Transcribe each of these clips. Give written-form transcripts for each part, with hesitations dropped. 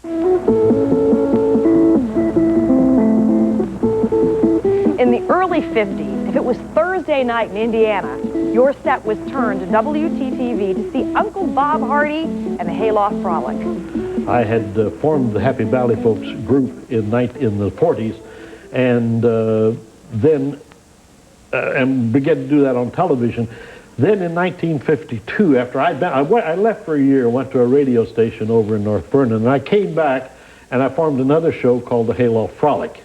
In the early 50s, if it was Thursday night in Indiana, your set was turned to WTTV to see Uncle Bob Hardy and the Hayloft Frolic. I had formed the Happy Valley Folks group in the 40s, and then began to do that on television. Then in 1952, after I left for a year, went to a radio station over in North Vernon, and I came back and I formed another show called the Hayloft Frolic.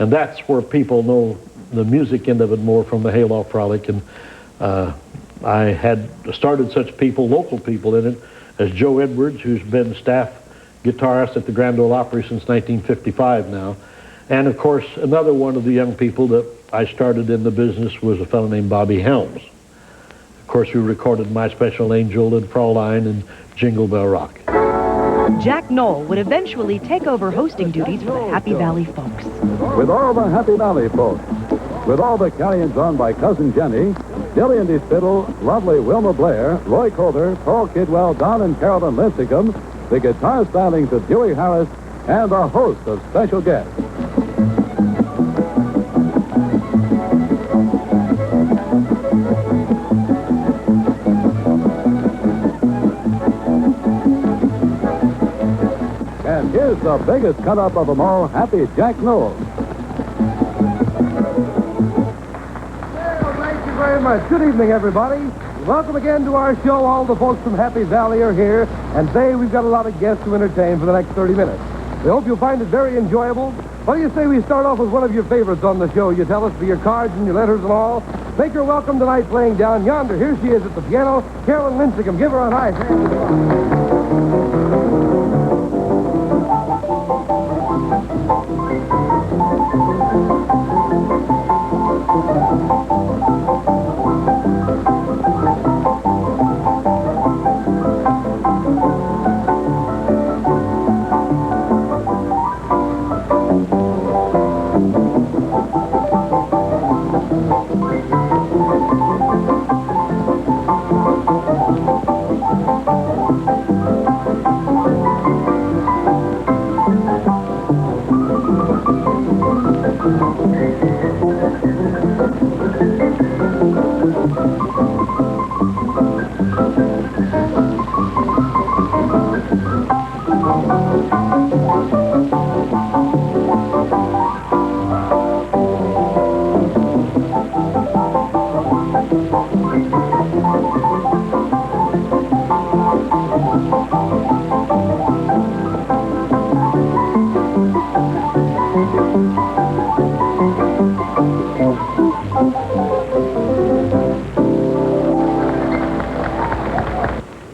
And that's where people know the music end of it more from the Hayloft Frolic. And I had started such people, local people in it, as Joe Edwards, who's been staff guitarist at the Grand Ole Opry since 1955 now. And of course, another one of the young people that I started in the business was a fellow named Bobby Helms. Of course, we recorded My Special Angel and Fraulein and Jingle Bell Rock. Jack Knoll would eventually take over hosting duties for the Happy Valley Folks. With all the Happy Valley Folks, with all the carry-ins on by Cousin Jenny, Dilly and Spittle, lovely Wilma Blair, Roy Coulter, Paul Kidwell, Don and Carolyn Lincecum, the guitar stylings of Dewey Harris, and a host of special guests. And here's the biggest cut-up of them all, Happy Jack Knoll. Well, thank you very much. Good evening, everybody. Welcome again to our show. All the folks from Happy Valley are here, and today we've got a lot of guests to entertain for the next 30 minutes. We hope you'll find it very enjoyable. What do you say we start off with one of your favorites on the show? You tell us for your cards and your letters and all. Make her welcome tonight playing down yonder. Here she is at the piano, Carolyn Lincecum. Give her a nice hand.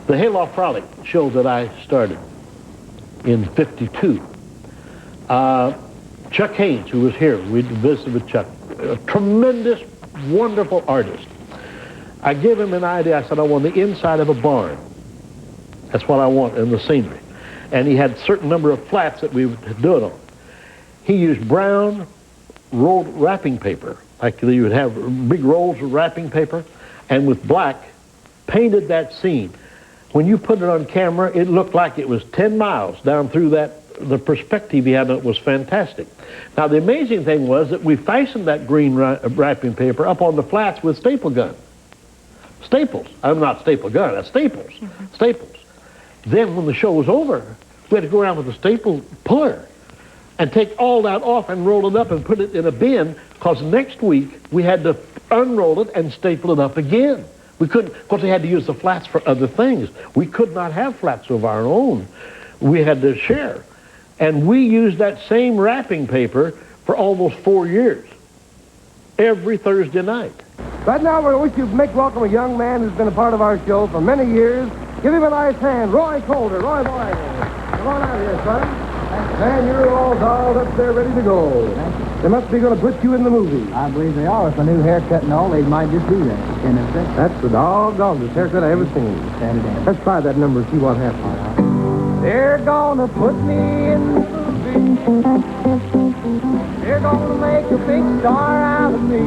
The Hayloft Frolic show that I started in '52. Chuck Haynes, who was here, we visited with Chuck, a tremendous, wonderful artist. I gave him an idea. I said, I want the inside of a barn. That's what I want in the scenery. And he had a certain number of flats that we would do it on. He used brown rolled wrapping paper, like you would have big rolls of wrapping paper, and with black, painted that scene. When you put it on camera, it looked like it was 10 miles down through that. The perspective he had on it was fantastic. Now, the amazing thing was that we fastened that green wrapping paper up on the flats with staple gun. Staples. I'm not staple gun, that's staples. Staples. Then when the show was over, we had to go around with a staple puller and take all that off and roll it up and put it in a bin, because next week we had to unroll it and staple it up again. We couldn't, because we had to use the flats for other things. We could not have flats of our own. We had to share. And we used that same wrapping paper for almost 4 years, every Thursday night. Right now, we wish you'd make welcome a young man who's been a part of our show for many years. Give him a nice hand. Roy Coulter. Roy, boy. Come on out here, son. Man, you're all dolled up there ready to go. They must be going to put you in the movie. I believe they are. With a new haircut and all, they might just do that. And if that's the doggonest haircut I ever seen. Let's try that number and see what happens. They're gonna put me in the movie. They're gonna make a big star out of me.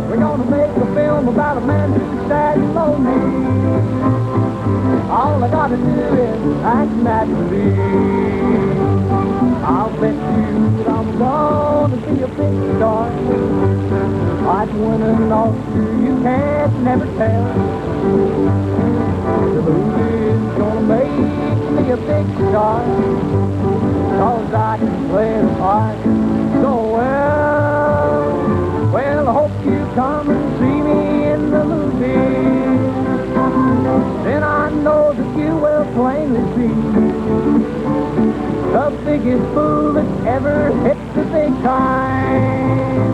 We're gonna make a film about a man who's sad and lonely. All I gotta do is act naturally. I'll bet you that I'm gonna be a big star. I'd win an Oscar, you can't never tell. The movie's gonna make me a big star, 'cause I can play the part so well. Well, I hope you come and see me in the movie. Then I know that you will plainly see the biggest fool that ever hit the big time.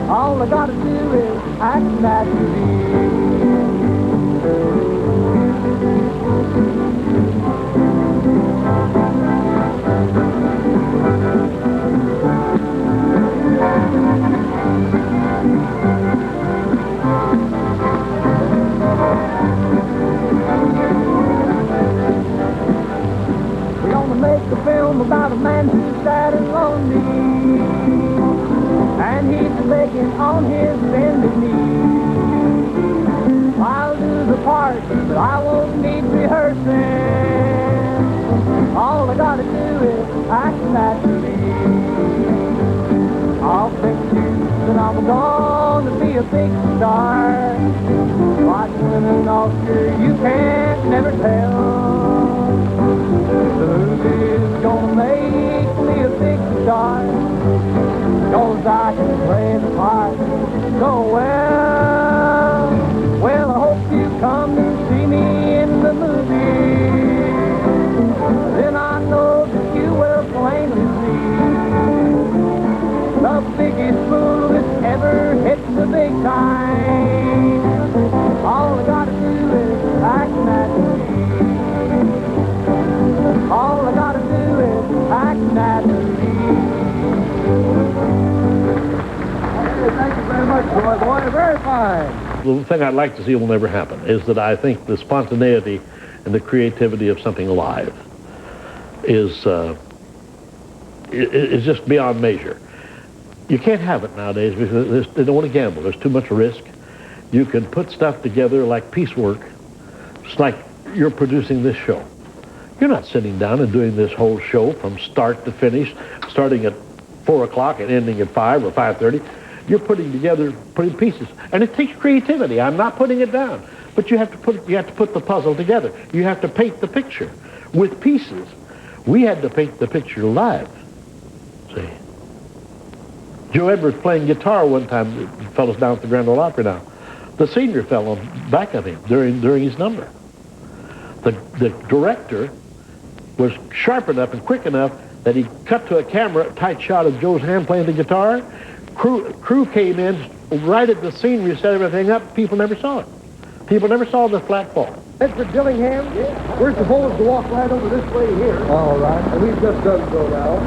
All I gotta do is act naturally. We're gonna make a film about a man who's sad and lonely, and he's begging on his bended knee. I'll do the part, but I won't need rehearsing. All I gotta do is act naturally. I'll bet you that I'm gonna be a big star. I'd win an Oscar, you can't never tell. The movie's gonna make me a big star, 'cause I can play the part so well. Well, I hope you come and see me in the movie. Then I know that you will plainly see the biggest fool that's ever hit the big time. All I gotta do is act naturally. All I gotta do is act naturally. Thank you very much, boy. Very fine. The thing I'd like to see will never happen is that I think the spontaneity and the creativity of something alive is just beyond measure. You can't have it nowadays because they don't want to gamble. There's too much risk. You can put stuff together like piecework. It's like you're producing this show. You're not sitting down and doing this whole show from start to finish, starting at 4 o'clock and ending at 5 or 5:30. You're putting pieces, and it takes creativity. I'm not putting it down, but you have to put the puzzle together. You have to paint the picture with pieces. We had to paint the picture live. See, Joe Edwards playing guitar one time. The fellows down at the Grand Ole Opry now. The senior fell on back of him during his number. The director was sharp enough and quick enough that he cut to a camera, a tight shot of Joe's hand playing the guitar. Crew came in, right at the scenery, set everything up. People never saw it. People never saw the flat fall. Mr. Dillingham, we're supposed to walk right over this way here. All right. And we've just done so now.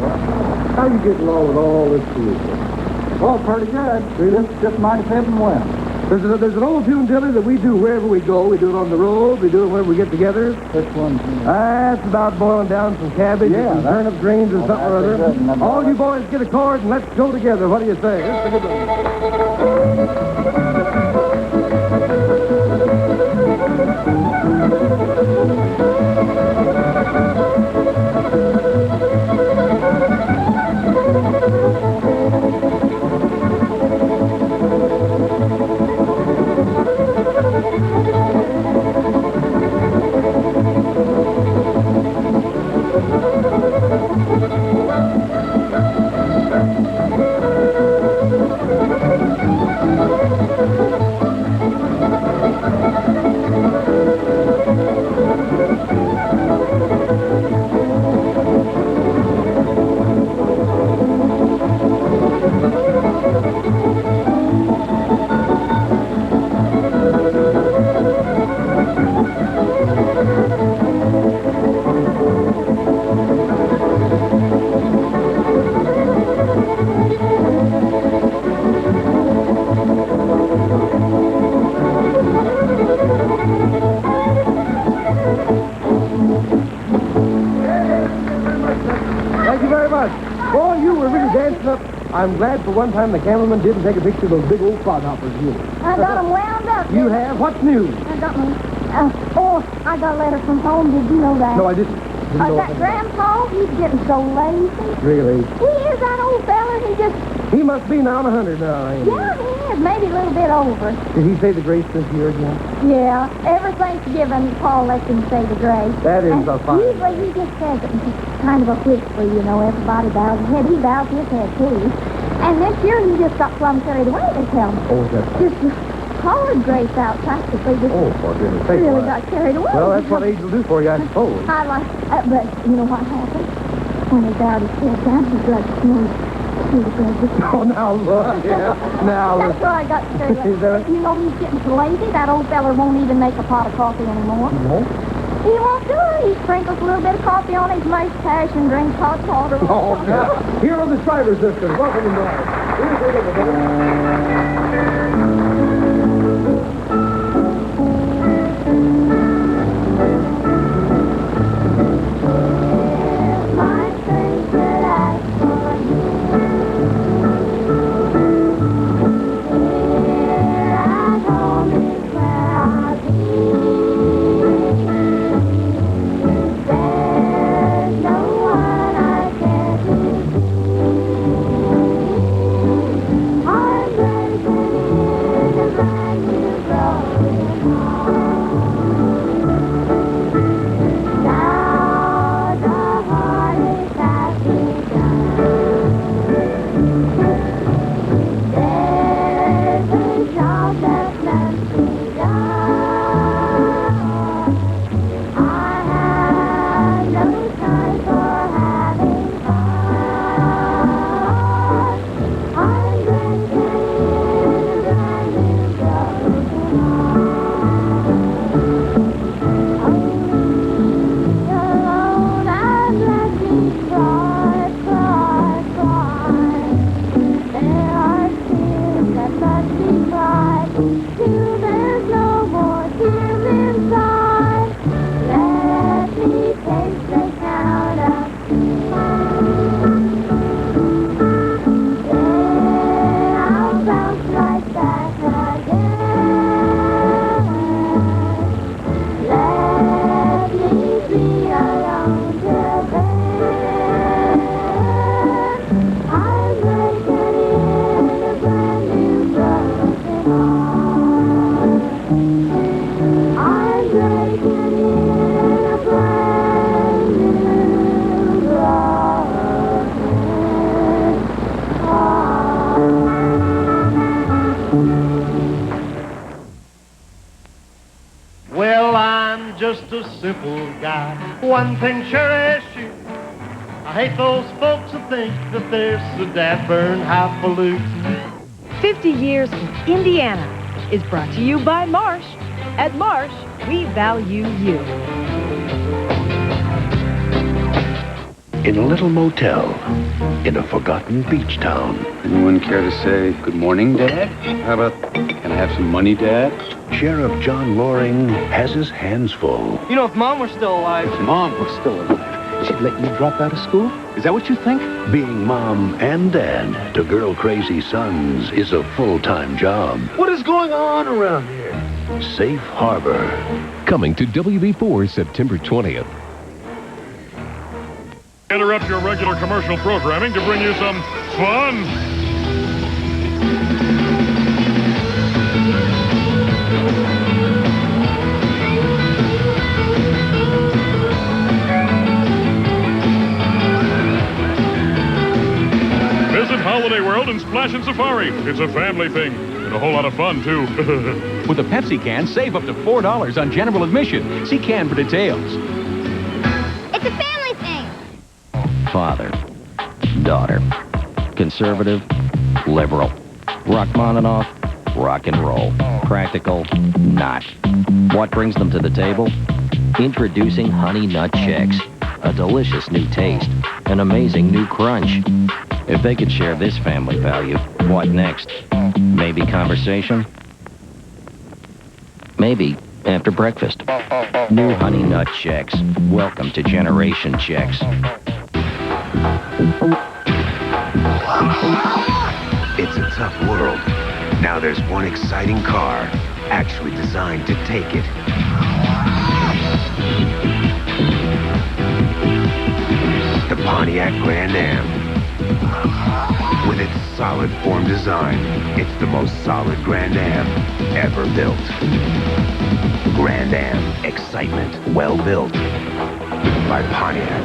How you getting along with all this foolishness? Well, pretty good. Just mighty pimping well. There's an old tune, Dilly, that we do wherever we go. We do it on the road. We do it whenever we get together. Which one? That's about boiling down some cabbage and turnip greens and something or other. All you boys get a cord and let's go together. What do you say? It's a good one. much. Boy, you were really dancing up. I'm glad for one time the cameraman didn't take a picture of those big old clodhoppers of yours. I got them wound up. You have? What's new? I got them. I got a letter from home. Did you know that? No, I didn't. That Grandpa, he's getting so lazy. Really? He is that old fella. He must be now 100 now, ain't he? Yeah, he is. Maybe a little bit over. Did he say the grace this year again? Yeah. Every Thanksgiving, Paul lets him say the grace. That is And a fine. usually he just says it in kind of a whisper, you know. Everybody bows his head. He bows his head, too. And this year he just got plumb carried away, they tell me. Oh, that's Just hollered grace out practically. Just for goodness sake. really why? got carried away. Well, that's what age will do for you, I suppose. I like, but you know what happened? When he bowed his head down, he got smooth. Oh, now look, yeah. Now That's look. where I got carried away. Is that- You know, he's getting so lazy, that old feller won't even make a pot of coffee anymore. No? He won't do it. He sprinkles a little bit of coffee on his mustache and drinks hot water. Oh, now. Here are the Shriver sisters. Welcome inside. Here's the little My favorite act for you. Here at home is where I'll be. There's no one I care to see. I'm breaking in a brand new broken heart. Now the heartache has begun. There's a job that must be done. I have no time for having fun. I'm breaking in a brand new broken heart. Alone I've let me cry, cry, cry. There are tears that must be cried till there's no more tears inside. Let me taste the count of then I'll bounce right back again. Let me be alone till then. I'm breaking in a brand new broken heart. I'm breaking in a brand new broken heart. Well, I'm just a simple guy. One thing sure is sure. I hate those folks who think that they're so dapper and highfalutin. 50 Years in Indiana is brought to you by Marsh. At Marsh, we value you. In a little motel in a forgotten beach town. Anyone care to say good morning, Dad? How about, can I have some money, Dad? Sheriff John Loring has his hands full. You know, if Mom were still alive... If Mom was still alive, she'd let you drop out of school? Is that what you think? Being mom and dad to girl-crazy sons is a full-time job. What is going on around here? Safe Harbor. Coming to WB4 September 20th. Interrupt your regular commercial programming to bring you some fun. Visit Holiday World and Splash and Safari. It's a family thing and a whole lot of fun, too. With a Pepsi can, save up to $4 on general admission. See can for details. It's a family thing. Father, daughter, conservative, liberal, Rachmaninoff, rock and roll, practical, not. What brings them to the table? Introducing Honey Nut Chex, a delicious new taste, an amazing new crunch. If they could share this family value, what next? Maybe conversation? Maybe after breakfast. New Honey Nut Chex. Welcome to Generation Chex. It's a tough world. Now there's one exciting car, actually designed to take it. The Pontiac Grand Am. With its solid form design, it's the most solid Grand Am ever built. Grand Am, excitement, well built by Pontiac.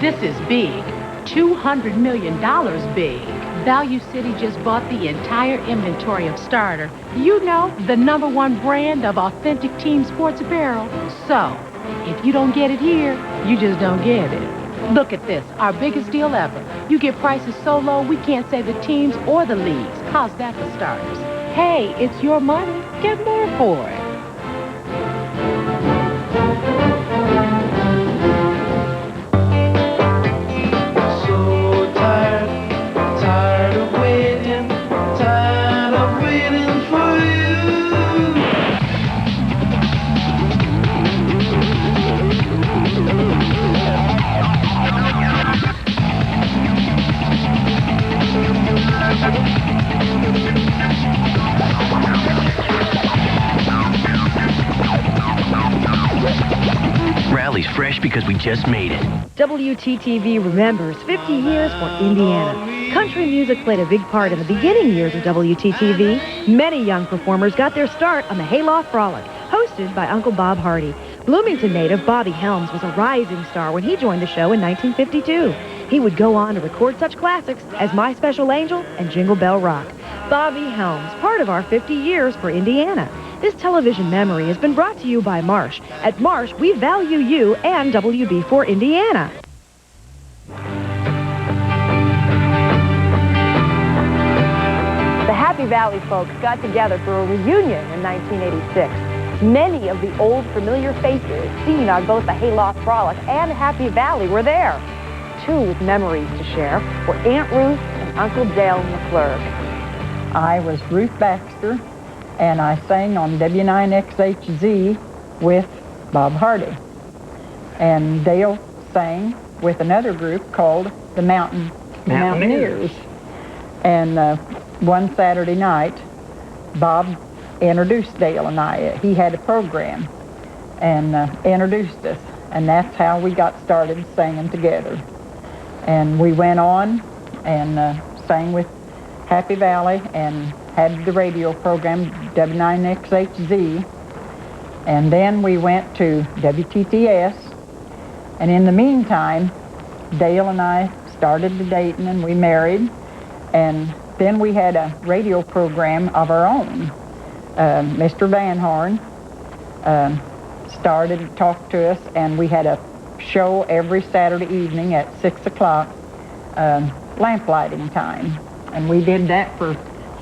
This is big. $200 million big. Value City just bought the entire inventory of Starter. You know, the #1 brand of authentic team sports apparel. So, if you don't get it here, you just don't get it. Look at this, our biggest deal ever. You get prices so low, we can't say the teams or the leagues. How's that for starters? Hey, it's your money. Get more for it. Rally's fresh because we just made it. WTTV remembers 50 years for Indiana. Country music played a big part in the beginning years of WTTV. Many young performers got their start on the Hayloft Frolic, hosted by Uncle Bob Hardy. Bloomington native Bobby Helms was a rising star when he joined the show in 1952. He would go on to record such classics as My Special Angel and Jingle Bell Rock. Bobby Helms, part of our 50 years for Indiana. This television memory has been brought to you by Marsh. At Marsh, we value you and WB4 Indiana. The Happy Valley folks got together for a reunion in 1986. Many of the old familiar faces seen on both the Hayloft Frolic and Happy Valley were there. Two with memories to share were Aunt Ruth and Uncle Dale McClurg. I was Ruth Baxter, and I sang on W9XHZ with Bob Hardy. And Dale sang with another group called the Mountaineers. And one Saturday night, Bob introduced Dale and I. He had a program and introduced us. And that's how we got started singing together. And we went on and sang with Happy Valley and had the radio program W9XHZ. And then we went to WTTS. And in the meantime, Dale and I started dating and we married. And then we had a radio program of our own. Mr. Van Horn started to talk to us, and we had a show every Saturday evening at 6 o'clock, lamp lighting time. And we did that for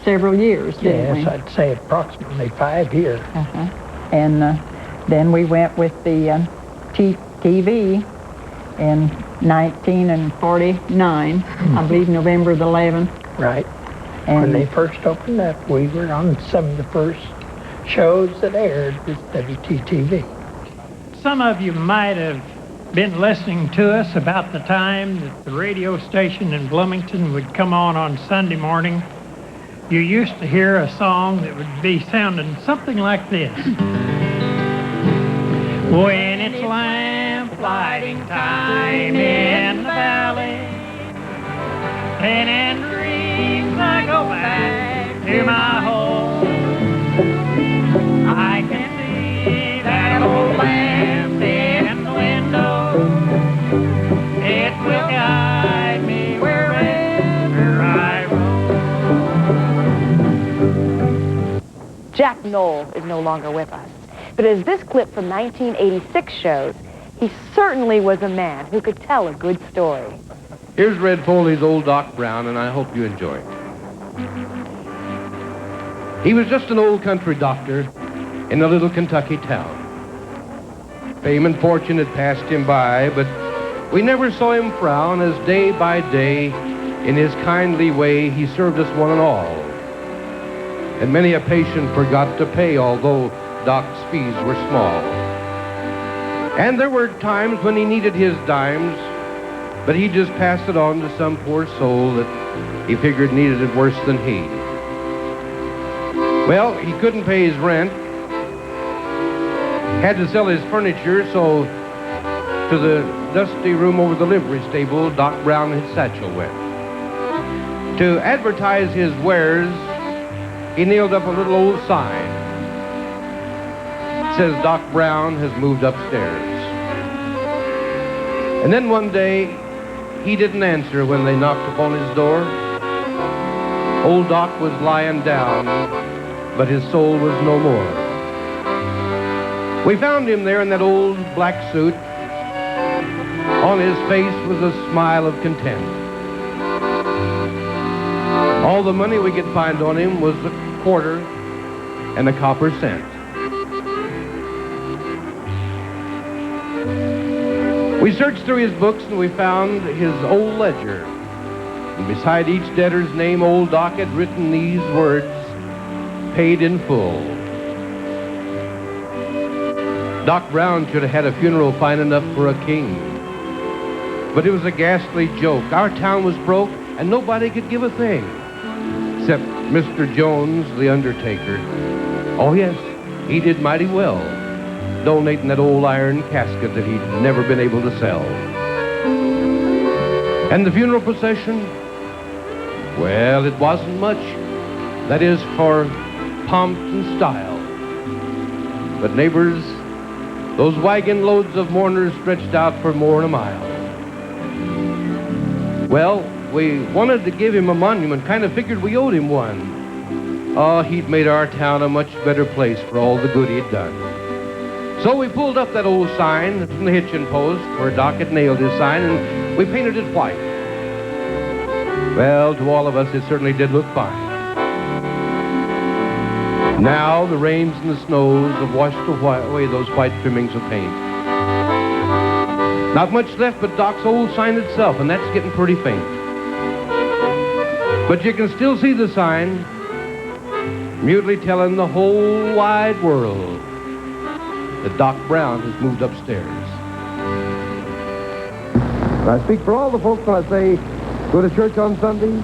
several years, didn't we? Yes, I'd say approximately 5 years. And then we went with the TV in 1949, I believe November the 11th. Right. And when they first opened up, we were on some of the first shows that aired with WTTV. Some of you might have been listening to us about the time that the radio station in Bloomington would come on Sunday morning. You used to hear a song that would be sounding something like this. When it's lamp lighting time in the valley, and in dreams I go back to my home, I can see that old lamp in the window. It will guide me wherever I roam. Jack Knoll is no longer with us. But as this clip from 1986 shows, he certainly was a man who could tell a good story. Here's Red Foley's Old Doc Brown, and I hope you enjoy it. He was just an old country doctor in a little Kentucky town. Fame and fortune had passed him by, but we never saw him frown as day by day, in his kindly way, he served us one and all. And many a patient forgot to pay, although Doc's fees were small. And there were times when he needed his dimes but he just passed it on to some poor soul that he figured needed it worse than he. Well, he couldn't pay his rent, had to sell his furniture, so to the dusty room over the livery stable, Doc Brown and his satchel went. To advertise his wares, he nailed up a little old sign. It says, Doc Brown has moved upstairs. And then one day, he didn't answer when they knocked upon his door. Old Doc was lying down, but his soul was no more. We found him there in that old black suit. On his face was a smile of content. All the money we could find on him was a quarter and a copper cent. We searched through his books and we found his old ledger. And beside each debtor's name, old Doc had written these words, paid in full. Doc Brown should have had a funeral fine enough for a king. But it was a ghastly joke. Our town was broke and nobody could give a thing. Except Mr. Jones, the undertaker. Oh, yes, he did mighty well, donating that old iron casket that he'd never been able to sell. And the funeral procession? Well, it wasn't much. That is, for pomp and style. But neighbors, those wagon loads of mourners stretched out for more than a mile. Well, we wanted to give him a monument, kind of figured we owed him one. Oh, he'd made our town a much better place for all the good he'd done. So we pulled up that old sign from the hitching post where Doc had nailed his sign, and we painted it white. Well, to all of us, it certainly did look fine. Now the rains and the snows have washed away those white trimmings of paint. Not much left but Doc's old sign itself, and that's getting pretty faint. But you can still see the sign, mutely telling the whole wide world that Doc Brown has moved upstairs. I speak for all the folks when I say, go to church on Sunday,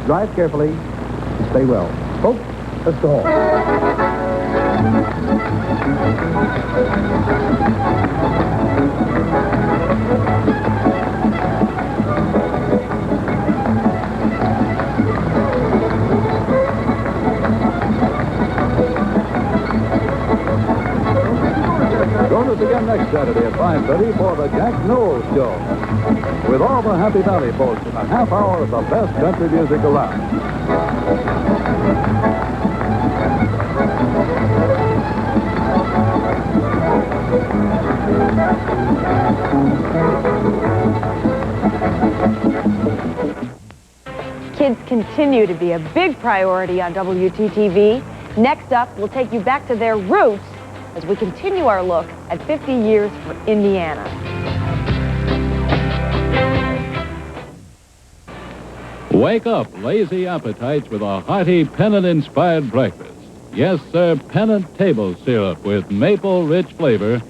drive carefully, and stay well. Folks, let's go home. Join us again next Saturday at 5:30 for the Jack Knowles Show, with all the Happy Valley folks in a half hour of the best country music around. Kids continue to be a big priority on WTTV. Next up, we'll take you back to their roots as we continue our look at 50 years for Indiana. Wake up lazy appetites with a hearty Pennant-inspired breakfast. Yes, sir, Pennant table syrup with maple-rich flavor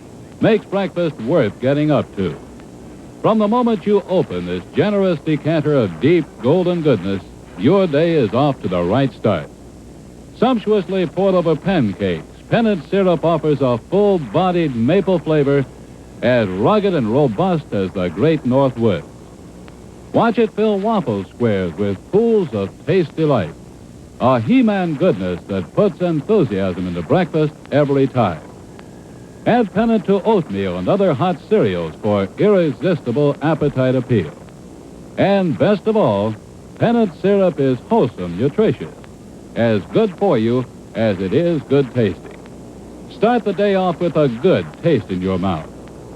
makes breakfast worth getting up to. From the moment you open this generous decanter of deep golden goodness, your day is off to the right start. Sumptuously poured over pancakes, Pennant syrup offers a full-bodied maple flavor as rugged and robust as the great North Woods. Watch it fill waffle squares with pools of taste delight. A He-Man goodness that puts enthusiasm into breakfast every time. Add Pennant to oatmeal and other hot cereals for irresistible appetite appeal. And best of all, Pennant syrup is wholesome, nutritious, as good for you as it is good tasting. Start the day off with a good taste in your mouth.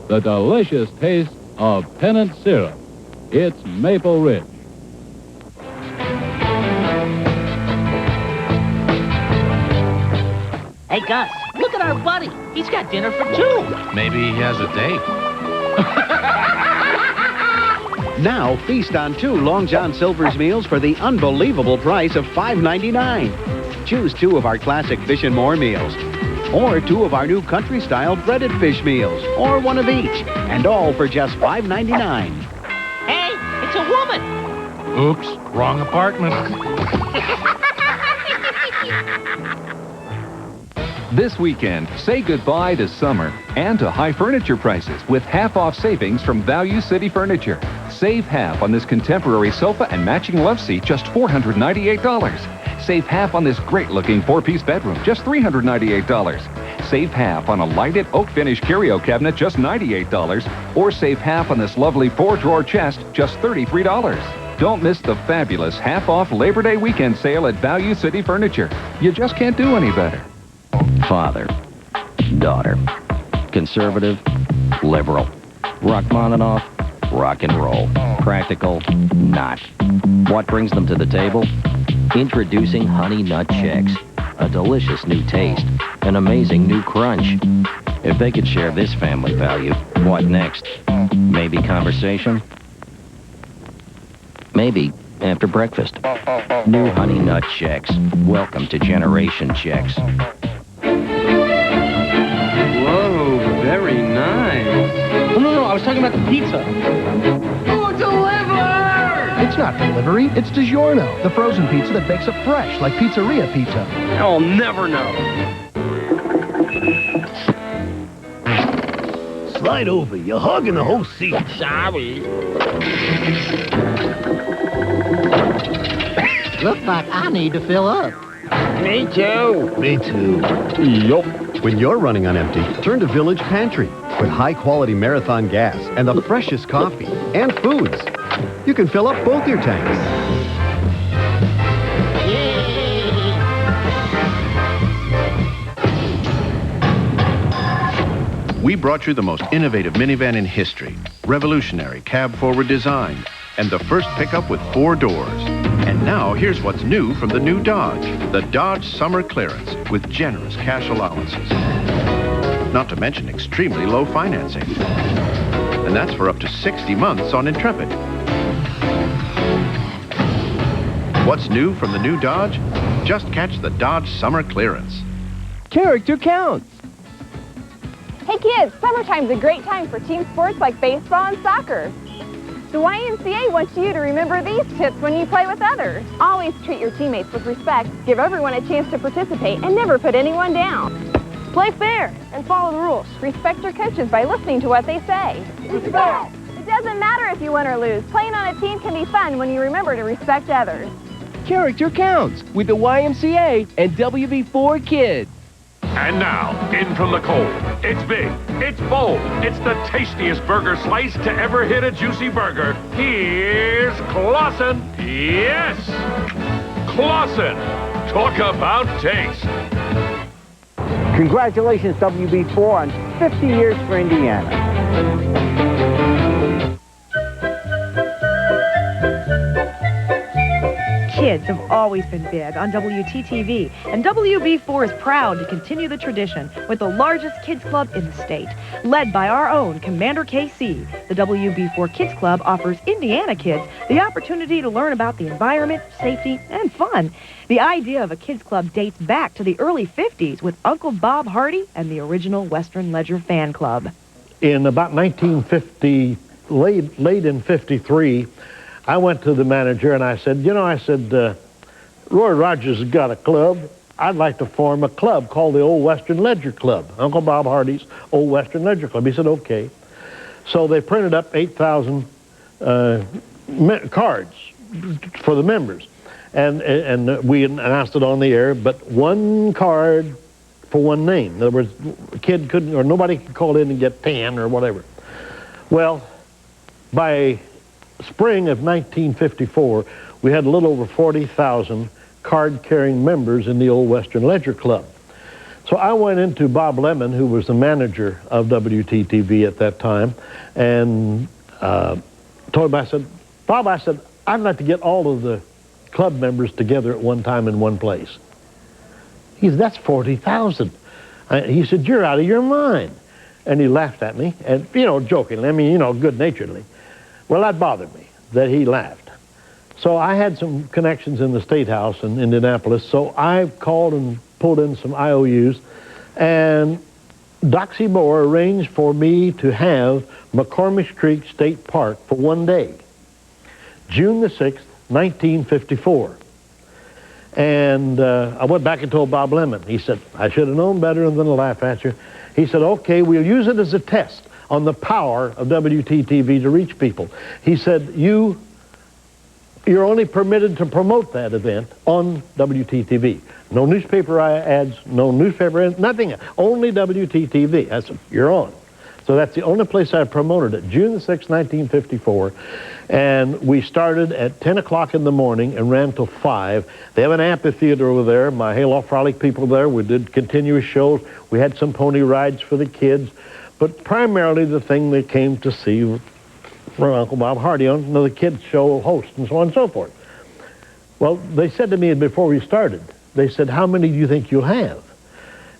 The delicious taste of Pennant syrup. It's maple rich. Hey, Gus, look at our buddy. He's got dinner for two. Maybe he has a date. Now, feast on 2 Long John Silver's meals for the unbelievable price of $5.99. Choose 2 of our classic Fish and More meals, or 2 of our new country-style breaded fish meals, or 1 of each, and all for just $5.99. Hey, It's a woman. Oops, wrong apartment. This weekend, say goodbye to summer and to high furniture prices with half-off savings from Value City Furniture. Save half on this contemporary sofa and matching love seat, just $498. Save half on this great-looking 4-piece bedroom, just $398. Save half on a lighted oak finish curio cabinet, just $98. Or save half on this lovely 4-drawer chest, just $33. Don't miss the fabulous half-off Labor Day weekend sale at Value City Furniture. You just can't do any better. Father, daughter, conservative, liberal, Rachmaninoff, rock and roll, practical, not. What brings them to the table? Introducing Honey Nut Chex, a delicious new taste, an amazing new crunch. If they could share this family value, what next? Maybe conversation? Maybe after breakfast. New Honey Nut Chex. Welcome to Generation Chex. Whoa, very nice. No, I was talking about the pizza. Oh, deliver! It's not delivery, it's DiGiorno, the frozen pizza that bakes up fresh, like pizzeria pizza. I'll never know. Slide over, you're hogging the whole seat. Sorry. Looks like I need to fill up. Me too. Me too. Yup. When you're running on empty, turn to Village Pantry with high-quality Marathon gas and the freshest coffee and foods. You can fill up both your tanks. We brought you the most innovative minivan in history, revolutionary cab-forward design, and the first pickup with 4 doors. And now, here's what's new from the new Dodge, the Dodge Summer Clearance, with generous cash allowances. Not to mention extremely low financing. And that's for up to 60 months on Intrepid. What's new from the new Dodge? Just catch the Dodge Summer Clearance. Character counts. Hey kids, summertime's a great time for team sports like baseball and soccer. The YMCA wants you to remember these tips when you play with others. Always treat your teammates with respect, give everyone a chance to participate, and never put anyone down. Play fair and follow the rules. Respect your coaches by listening to what they say. Respect! It doesn't matter if you win or lose. Playing on a team can be fun when you remember to respect others. Character counts with the YMCA and WB4 Kids. And now, in from the cold. It's big, it's bold, it's the tastiest burger slice to ever hit a juicy burger. Here's Claussen. Yes! Claussen. Talk about taste. Congratulations, WB4, on 50 years for Indiana. Kids have always been big on WTTV, and WB4 is proud to continue the tradition with the largest kids club in the state. Led by our own Commander KC, the WB4 Kids Club offers Indiana kids the opportunity to learn about the environment, safety, and fun. The idea of a kids club dates back to the early 50s with Uncle Bob Hardy and the original Western Ledger Fan Club. In about 1950, late in 53, I went to the manager and I said, Roy Rogers has got a club. I'd like to form a club called the Old Western Ledger Club, Uncle Bob Hardy's Old Western Ledger Club. He said, okay. So they printed up 8,000 cards for the members. And we announced it on the air, but one card for one name. In other words, a kid couldn't, or nobody could call in and get 10 or whatever. Well, by spring of 1954, we had a little over 40,000 card-carrying members in the Old Western Ledger Club. So I went into Bob Lemon, who was the manager of WTTV at that time, and told him, I said, Bob, I said, I'd like to get all of the club members together at one time in one place. He said, that's 40,000. He said, you're out of your mind. And he laughed at me, and, jokingly, good-naturedly. Well, that bothered me, that he laughed. So I had some connections in the State House in Indianapolis, so I called and pulled in some IOUs, and Doc Moore arranged for me to have McCormick Creek State Park for one day. June the 6th, 1954. And I went back and told Bob Lemon. He said, I should have known better than to laugh at you. He said, okay, we'll use it as a test on the power of WTTV to reach people. He said, you're only permitted to promote that event on WTTV. No newspaper ads, no newspaper ads, nothing, only WTTV. I said, you're on. So that's the only place I promoted it, June the 6th, 1954. And we started at 10 o'clock in the morning and ran till 5. They have an amphitheater over there. My Hayloft Frolic people there. We did continuous shows. We had some pony rides for the kids. But primarily the thing they came to see from Uncle Bob Hardy on the kids' show host and so on and so forth. Well, they said to me before we started, they said, how many do you think you'll have?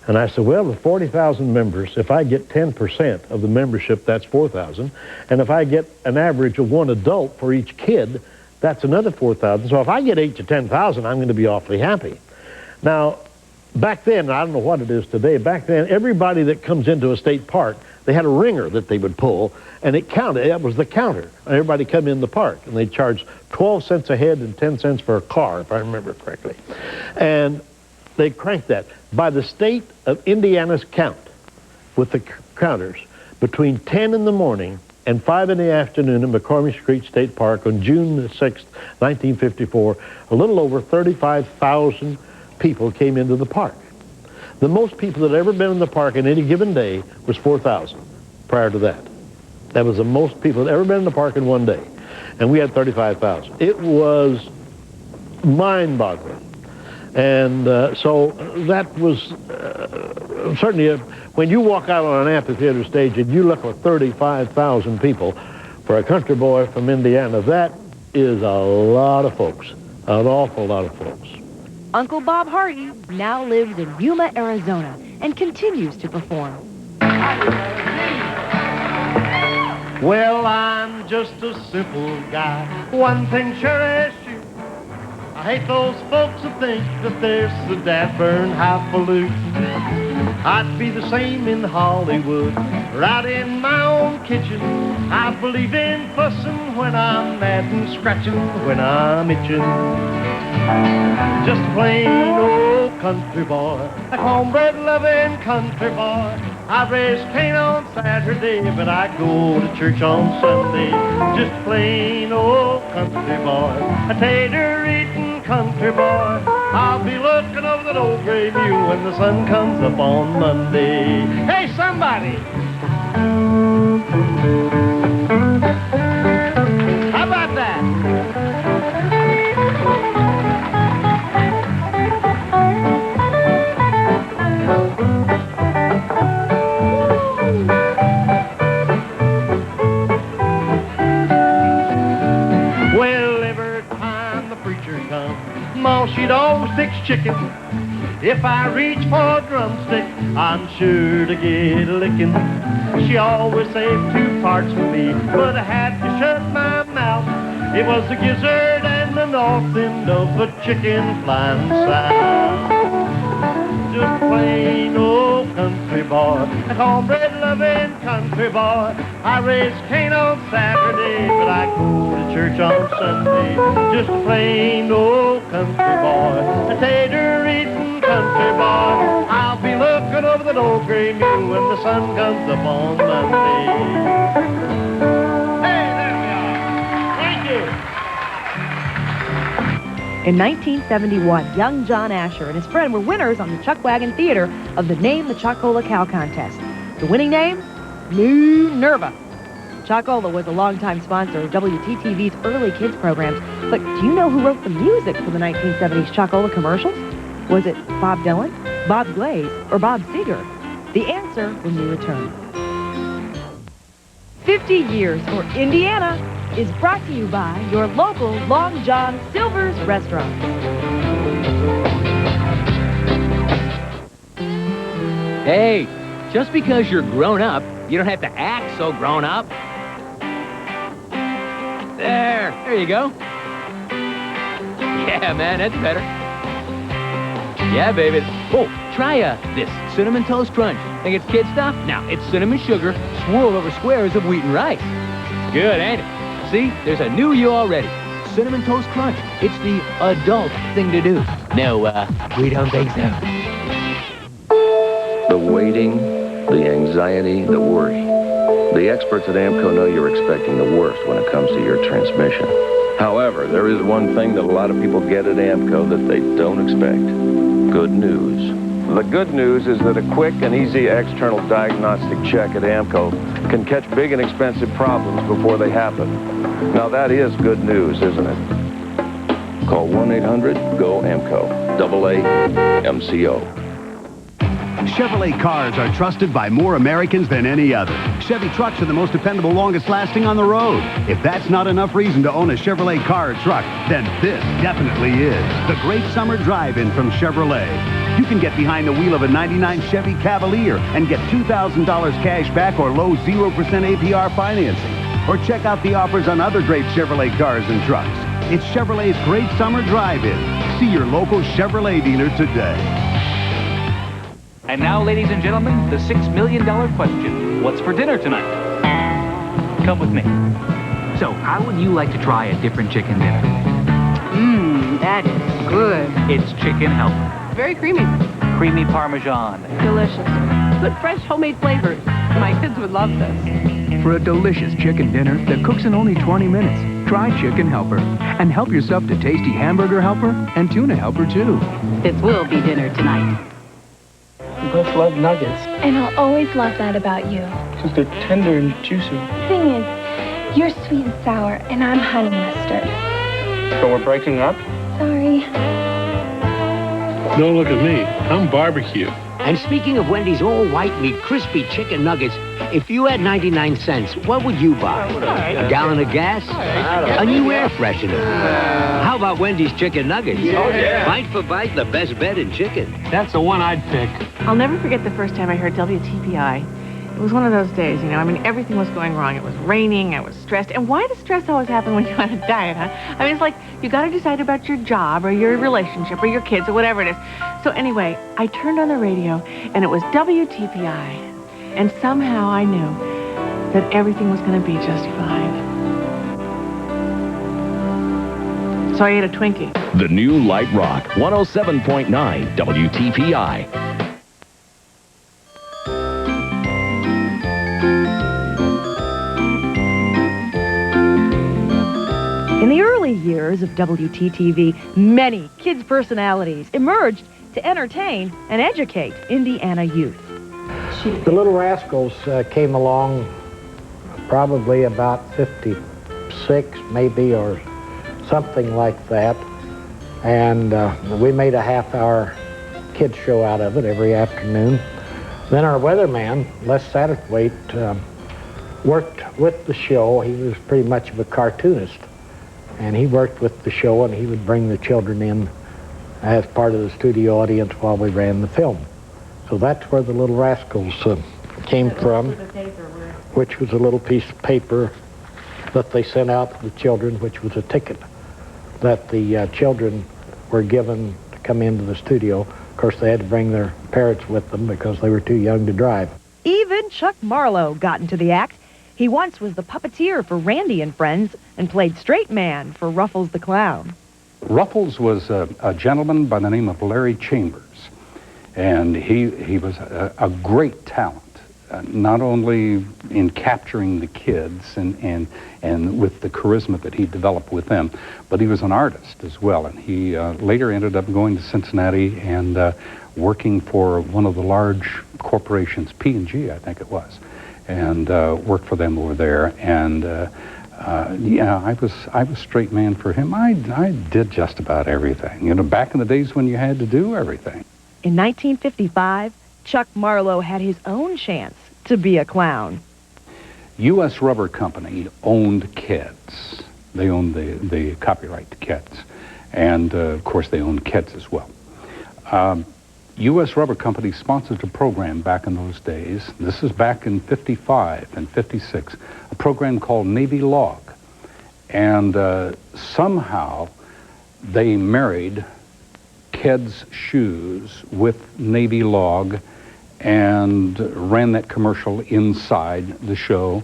And I said, well, with 40,000 members, if I get 10% of the membership, that's 4,000. And if I get an average of one adult for each kid, that's another 4,000. So if I get 8 to 10,000, I'm going to be awfully happy. Now, back then, I don't know what it is today, back then, everybody that comes into a state park, they had a ringer that they would pull, and it counted. That was the counter. Everybody come in the park, and they charged 12 cents a head and 10 cents for a car, if I remember correctly. And they cranked that. By the state of Indiana's count, with the counters, between 10 in the morning and 5 in the afternoon at McCormick Street State Park on June the 6th, 1954, a little over 35,000 people came into the park. The most people that had ever been in the park in any given day was 4,000 prior to that. That was the most people that had ever been in the park in one day. And we had 35,000. It was mind-boggling. And so that was certainly, when you walk out on an amphitheater stage and you look at 35,000 people, for a country boy from Indiana, that is a lot of folks, an awful lot of folks. Uncle Bob Hardy now lives in Yuma, Arizona, and continues to perform. Well, I'm just a simple guy. One thing sure is true. I hate those folks who think that they're so dad-burn highfalutin. I'd be the same in Hollywood, right in my own kitchen. I believe in fussing when I'm mad and scratching when I'm itching. Just a plain old country boy, a cornbread-loving country boy. I raise Cain on Saturday, but I go to church on Sunday. Just a plain old country boy, a tater-eating country boy. I'll be looking over that old gray mule when the sun comes up on Monday. Hey, somebody! How about that? Mom, she'd always fix chicken. If I reach for a drumstick, I'm sure to get a licking. She always saved 2 parts for me, but I had to shut my mouth. It was the gizzard and the north end of a chicken flying south. Just plain old country boy, a cornbread-loving country boy. I raised Cain on Saturday, but I go to church on Sunday. Just a plain old country boy, a tater-eating country boy. I'll be looking over that old gray mule when the sun comes up on Monday. Hey, there we are. Thank you. In 1971, young John Asher and his friend were winners on the Chuck Wagon Theater of the Name the Chocola Cow contest. The winning name? Minerva. Chocola was a longtime sponsor of WTTV's early kids programs, but do you know who wrote the music for the 1970s Chocola commercials? Was it Bob Dylan, Bob Glaze, or Bob Seger? The answer when we return. 50 Years for Indiana is brought to you by your local Long John Silver's restaurant. Hey, just because you're grown up, you don't have to act so grown up. There you go. Yeah, man, that's better. Yeah, baby. Oh, try this Cinnamon Toast Crunch. Think it's kid stuff? Now, it's cinnamon sugar swirled over squares of wheat and rice. Good, ain't it? See, there's a new you already. Cinnamon Toast Crunch. It's the adult thing to do. No, we don't think so. The waiting, the anxiety, the worry. The experts at AMCO know you're expecting the worst when it comes to your transmission. However, there is one thing that a lot of people get at AMCO that they don't expect. Good news. The good news is that a quick and easy external diagnostic check at AMCO can catch big and expensive problems before they happen. Now that is good news, isn't it? Call 1-800-GO-AMCO. AA-MCO. Chevrolet cars are trusted by more Americans than any other. Chevy trucks are the most dependable, longest lasting on the road. If that's not enough reason to own a Chevrolet car or truck, then this definitely is. The Great Summer Drive-In from Chevrolet. You can get behind the wheel of a '99 Chevy Cavalier and get $2,000 cash back or low 0% APR financing. Or check out the offers on other great Chevrolet cars and trucks. It's Chevrolet's Great Summer Drive-In. See your local Chevrolet dealer today. And now, ladies and gentlemen, the $6 million question. What's for dinner tonight? Come with me. So, how would you like to try a different chicken dinner? That is good. It's Chicken Helper. Very creamy. Creamy Parmesan. Delicious. Good fresh homemade flavors. My kids would love this. For a delicious chicken dinner that cooks in only 20 minutes, try Chicken Helper. And help yourself to tasty hamburger helper and tuna helper, too. This will be dinner tonight. We both love nuggets And I'll always love that about you. because they're tender and juicy. Thing is, you're sweet and sour, and I'm honey mustard. So we're breaking up? Sorry. Don't look at me. I'm barbecue. And speaking of Wendy's all white meat crispy chicken nuggets, if you had 99 cents, what would you buy? A gallon of gas? A new air freshener? How about Wendy's chicken nuggets? Oh, yeah. Bite for bite, the best bet in chicken. That's the one I'd pick. I'll never forget the first time I heard WTPI. It was one of those days, you know, I mean, everything was going wrong. It was raining, I was stressed. And why does stress always happen when you're on a diet, huh? I mean, it's like you got to decide about your job or your relationship or your kids or whatever it is. So anyway, I turned on the radio and it was WTPI. And somehow I knew that everything was going to be just fine. So I ate a Twinkie. The new Light Rock, 107.9 WTPI. In the early years of WTTV, many kids' personalities emerged to entertain and educate Indiana youth. The Little Rascals came along probably about 56, maybe, or something like that. And we made a half-hour kids show out of it every afternoon. Then our weatherman, Les Satterthwaite, worked with the show. He was pretty much of a cartoonist. And he worked with the show, and he would bring the children in as part of the studio audience while we ran the film. So that's where the Little Rascals came from, which was a little piece of paper that they sent out to the children, which was a ticket that the children were given to come into the studio. Of course, they had to bring their parents with them because they were too young to drive. Even Chuck Marlowe got into the act. He once was the puppeteer for Randy and Friends and played straight man for Ruffles the Clown. Ruffles was a gentleman by the name of Larry Chambers, and he was a great talent, not only in capturing the kids and with the charisma that he developed with them, but he was an artist as well. And he later ended up going to Cincinnati and working for one of the large corporations, P&G, I think it was, and worked for them over there. And yeah, I was straight man for him. I did just about everything. You know, back in the days when you had to do everything. In 1955, Chuck Marlowe had his own chance to be a clown. U.S. Rubber Company owned Keds. They owned the copyright to Keds. And, of course, they owned Keds as well. U.S. Rubber Company sponsored a program back in those days. This is back in 55 and 56, a program called Navy Log. And somehow they married Keds shoes with Navy Log and ran that commercial inside the show.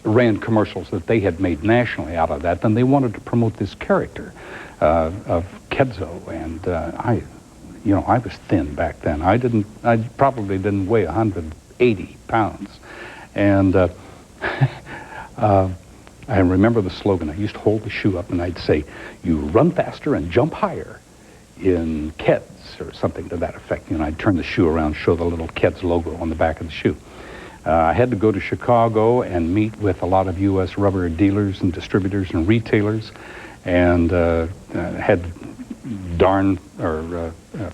ran commercials that they had made nationally out of that, and they wanted to promote this character of Kedzo. And I was thin back then. I probably didn't weigh 180 pounds. And I remember the slogan. I used to hold the shoe up and I'd say, "You run faster and jump higher in Keds," or something to that effect. I'd turn the shoe around, show the little Keds logo on the back of the shoe. I had to go to Chicago and meet with a lot of U.S. rubber dealers and distributors and retailers, and had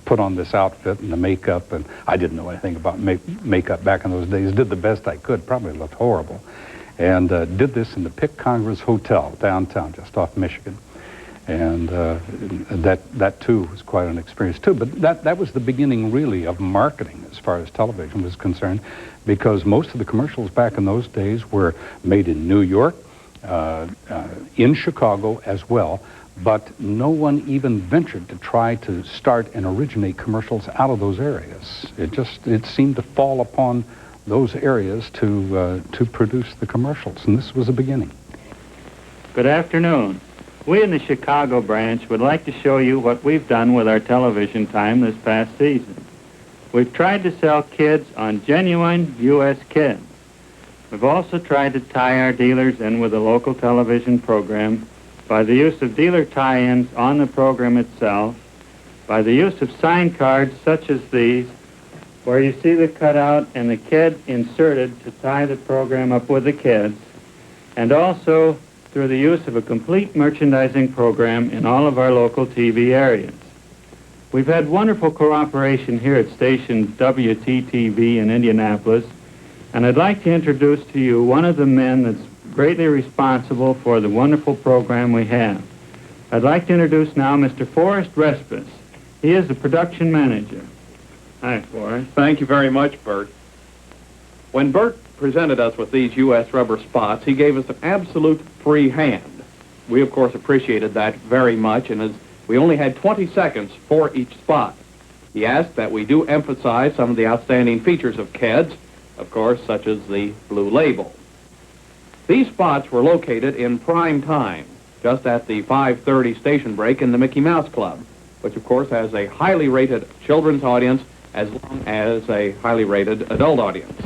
put on this outfit and the makeup, and I didn't know anything about makeup back in those days. Did the best I could, probably looked horrible, and did this in the Pitt Congress Hotel downtown, just off Michigan. And that too was quite an experience too. But that was the beginning really of marketing as far as television was concerned, because most of the commercials back in those days were made in New York, in Chicago as well, but no one even ventured to try to start and originate commercials out of those areas. It seemed to fall upon those areas to produce the commercials, and this was a beginning. Good afternoon. We in the Chicago branch would like to show you what we've done with our television time this past season. We've tried to sell kids on genuine U.S. kids. We've also tried to tie our dealers in with a local television program by the use of dealer tie-ins on the program itself, by the use of sign cards such as these, where you see the cutout and the kid inserted to tie the program up with the kids, and also through the use of a complete merchandising program in all of our local TV areas. We've had wonderful cooperation here at station WTTV in Indianapolis, and I'd like to introduce to you one of the men that's greatly responsible for the wonderful program we have. I'd like to introduce now Mr. Forrest Respis. He is the production manager. Hi, Forrest. Thank you very much, Bert. When Bert presented us with these U.S. rubber spots, he gave us an absolute free hand. We, of course, appreciated that very much, and as we only had 20 seconds for each spot, he asked that we do emphasize some of the outstanding features of Keds, of course, such as the blue label. These spots were located in prime time, just at the 5:30 station break in the Mickey Mouse Club, which, of course, has a highly rated children's audience as well as a highly rated adult audience.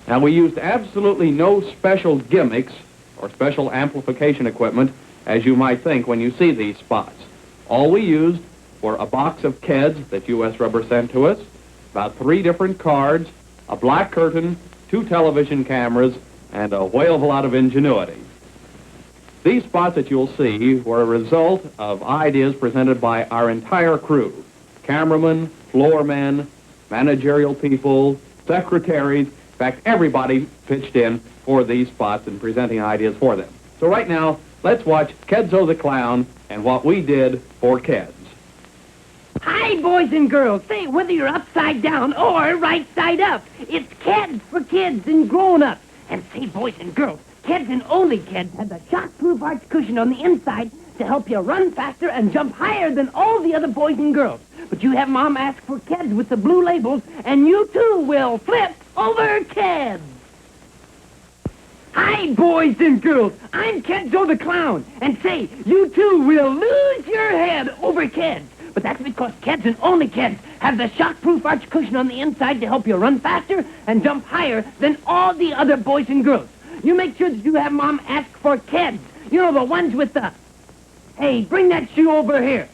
Now, we used absolutely no special gimmicks or special amplification equipment, as you might think when you see these spots. All we used were a box of Keds that U.S. Rubber sent to us, about 3 different cards, a black curtain, 2 television cameras, and a whale of a lot of ingenuity. These spots that you'll see were a result of ideas presented by our entire crew: cameramen, floormen, managerial people, secretaries. In fact, everybody pitched in for these spots and presenting ideas for them. So right now, let's watch Kedzo the Clown and what we did for Keds. Hi, boys and girls. Say, whether you're upside down or right side up, it's Keds for kids and grown-ups. And say, boys and girls, Keds and only Keds have the shock-proof arch cushion on the inside to help you run faster and jump higher than all the other boys and girls. But you have Mom ask for Keds with the blue labels, and you too will flip over Keds. Hi, boys and girls. I'm Kedzo the Clown. And say, you too will lose your head over Keds. But that's because Keds and only Keds have the shock-proof arch cushion on the inside to help you run faster and jump higher than all the other boys and girls. You make sure that you have Mom ask for Keds. You know, the ones with the... Hey, bring that shoe over here.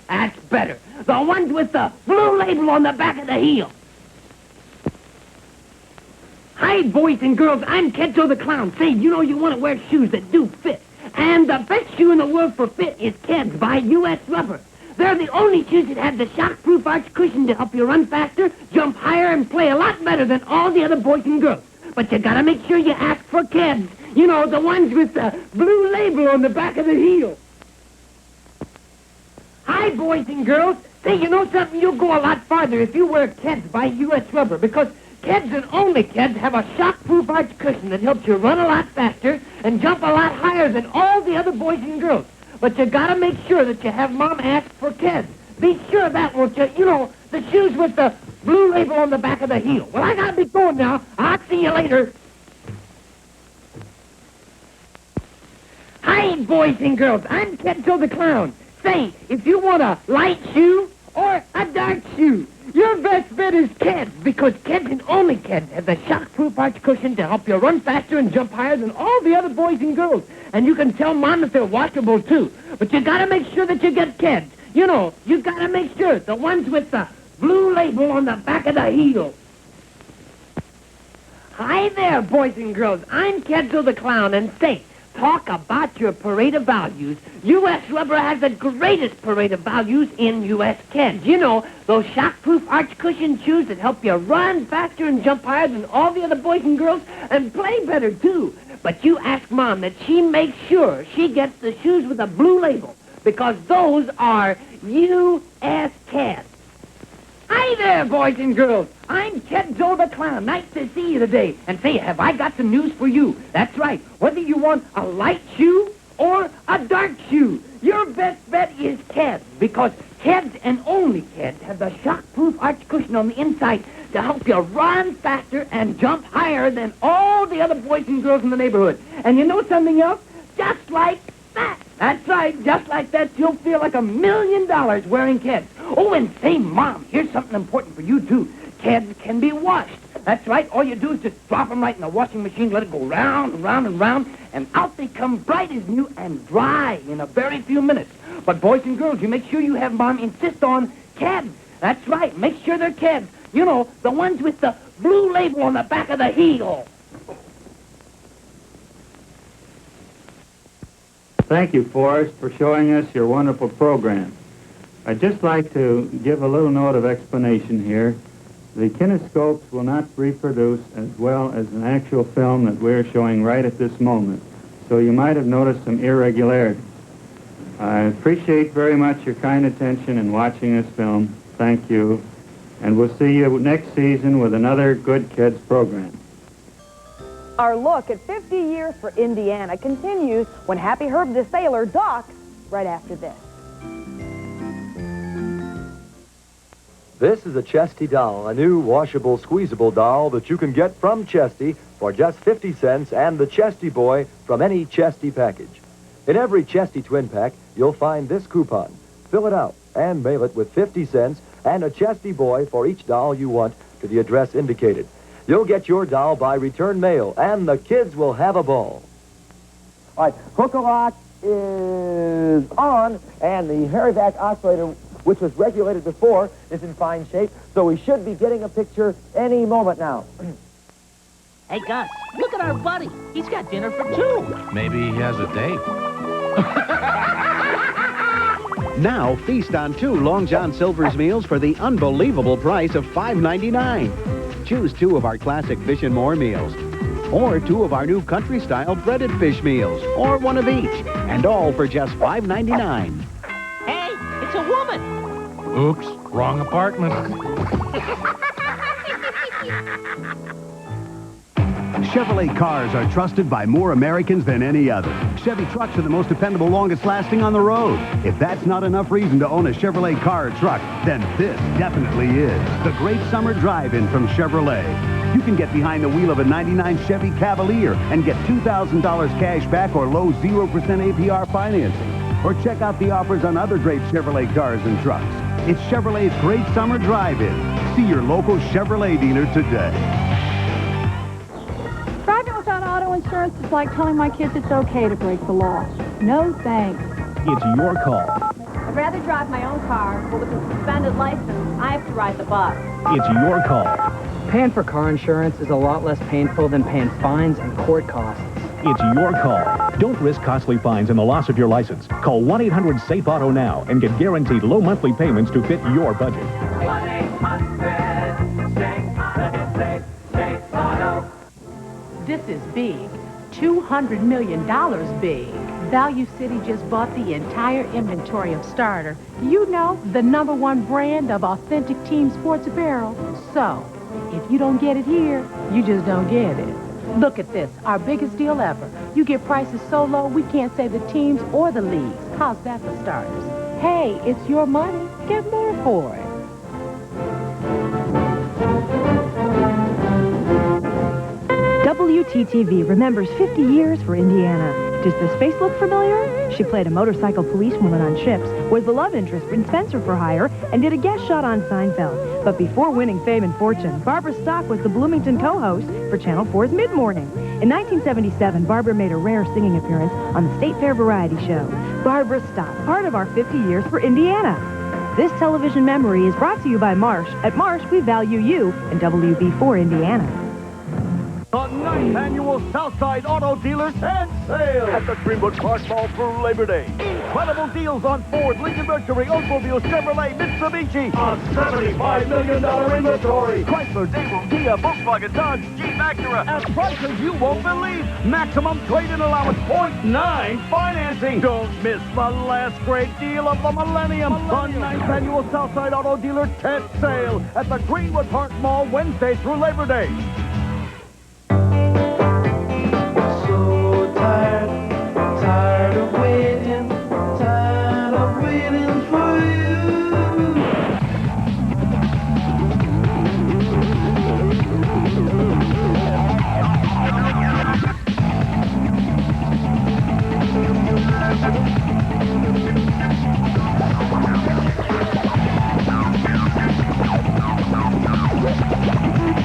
That's better. The ones with the blue label on the back of the heel. Hi, boys and girls. I'm Kedzo the Clown. Say, you know you want to wear shoes that do fit. And the best shoe in the world for fit is Keds by U.S. Rubber. They're the only shoes that have the shock-proof arch cushion to help you run faster, jump higher, and play a lot better than all the other boys and girls. But you gotta make sure you ask for Keds. You know, the ones with the blue label on the back of the heel. Hi, boys and girls. Say, you know something? You'll go a lot farther if you wear Keds by U.S. Rubber, because Keds and only Keds have a shock-proof arch cushion that helps you run a lot faster and jump a lot higher than all the other boys and girls. But you gotta make sure that you have Mom ask for Keds. Be sure of that, won't you? You know, the shoes with the blue label on the back of the heel. Well, I gotta be going now. I'll see you later. right, boys and girls. I'm Ketzo the Clown. Say, if you want a light shoe or a dark shoe, your best bet is Keds, because Keds and only Keds have the shock-proof arch cushion to help you run faster and jump higher than all the other boys and girls. And you can tell Mom that they're washable, too. But you gotta make sure that you get Keds. You know, you gotta make sure. The ones with the blue label on the back of the heel. Hi there, boys and girls. I'm Ketzo the Clown, and say, talk about your parade of values. U.S. Rubber has the greatest parade of values in U.S. Keds. You know, those shock-proof arch cushion shoes that help you run faster and jump higher than all the other boys and girls and play better, too. But you ask Mom that she makes sure she gets the shoes with a blue label, because those are U.S. Keds. Hi there, boys and girls. I'm Ketzo the Clown. Nice to see you today. And say, have I got some news for you? That's right. Whether you want a light shoe or a dark shoe, your best bet is Keds, because Keds and only Keds have the shock-proof arch cushion on the inside to help you run faster and jump higher than all the other boys and girls in the neighborhood. And you know something else? Just like that. That's right. Just like that, you'll feel like $1 million wearing Keds. Oh, and say, Mom, here's something important for you, too. Keds can be washed. That's right. All you do is just drop them right in the washing machine, let it go round and round and round, and out they come bright as new and dry in a very few minutes. But boys and girls, you make sure you have Mom insist on Keds. That's right. Make sure they're Keds. You know, the ones with the blue label on the back of the heel. Thank you, Forrest, for showing us your wonderful program. I'd just like to give a little note of explanation here. The kinescopes will not reproduce as well as an actual film that we're showing right at this moment, so you might have noticed some irregularities. I appreciate very much your kind attention in watching this film. Thank you. And we'll see you next season with another Good Kids program. Our look at 50 years for Indiana continues when Happy Herb the Sailor docks right after this. This is a Chesty doll, a new washable, squeezable doll that you can get from Chesty for just 50 cents and the Chesty Boy from any Chesty package. In every Chesty twin pack, you'll find this coupon. Fill it out and mail it with 50 cents and a Chesty Boy for each doll you want to the address indicated. You'll get your doll by return mail, and the kids will have a ball. All right, Hook-a-Lock is on, and the Harryback oscillator, which was regulated before, is in fine shape, so we should be getting a picture any moment now. Hey, Gus, look at our buddy. He's got dinner for two. Maybe he has a date. Now, feast on 2 Long John Silver's meals for the unbelievable price of $5.99. Choose 2 of our classic Fish and More meals, or 2 of our new country-style breaded fish meals, or 1 of each, and all for just $5.99. Hey, it's a woman. Oops, wrong apartment. Chevrolet cars are trusted by more Americans than any other. Chevy trucks are the most dependable, longest lasting on the road. If that's not enough reason to own a Chevrolet car or truck, then this definitely is. The great summer drive-in from Chevrolet. You can get behind the wheel of a '99 Chevy Cavalier and get $2,000 cash back or low 0% APR financing. Or check out the offers on other great Chevrolet cars and trucks. It's Chevrolet's great summer drive-in. See your local Chevrolet dealer today. Driving without auto insurance is like telling my kids it's okay to break the law. No thanks. It's your call. I'd rather drive my own car, but with a suspended license, I have to ride the bus. It's your call. Paying for car insurance is a lot less painful than paying fines and court costs. It's your call. Don't risk costly fines and the loss of your license. Call 1-800-SAFE-AUTO now and get guaranteed low monthly payments to fit your budget. 1-800-SAFE-AUTO. This is big. $200 million big. Value City just bought the entire inventory of Starter. You know, the #1 brand of authentic team sports apparel. So, if you don't get it here, you just don't get it. Look at this, our biggest deal ever. You get prices so low, we can't say the teams or the leagues. How's that for starters? Hey, it's your money. Get more for it. WTTV remembers 50 years for Indiana. Does this face look familiar? She played a motorcycle policewoman on Chips, was the love interest in Spencer for Hire, and did a guest shot on Seinfeld. But before winning fame and fortune, Barbara Stock was the Bloomington co-host for Channel 4's Mid-Morning. In 1977, Barbara made a rare singing appearance on the State Fair Variety Show. Barbara Stock, part of our 50 years for Indiana. This television memory is brought to you by Marsh. At Marsh, we value you in WB4 Indiana. The 9th annual Southside Auto Dealer Tent Sale at the Greenwood Park Mall through Labor Day. Incredible deals on Ford, Lincoln Mercury, Oldsmobile, Chevrolet, Mitsubishi. A $75 million inventory. Chrysler, Daewoo, Kia, Volkswagen, Dodge, Jeep, Acura. At prices you won't believe. Maximum trade-in allowance, 0.9 financing. Don't miss the last great deal of the millennium. The 9th annual Southside Auto Dealer Tent Sale at the Greenwood Park Mall Wednesday through Labor Day. Tired of waiting for you.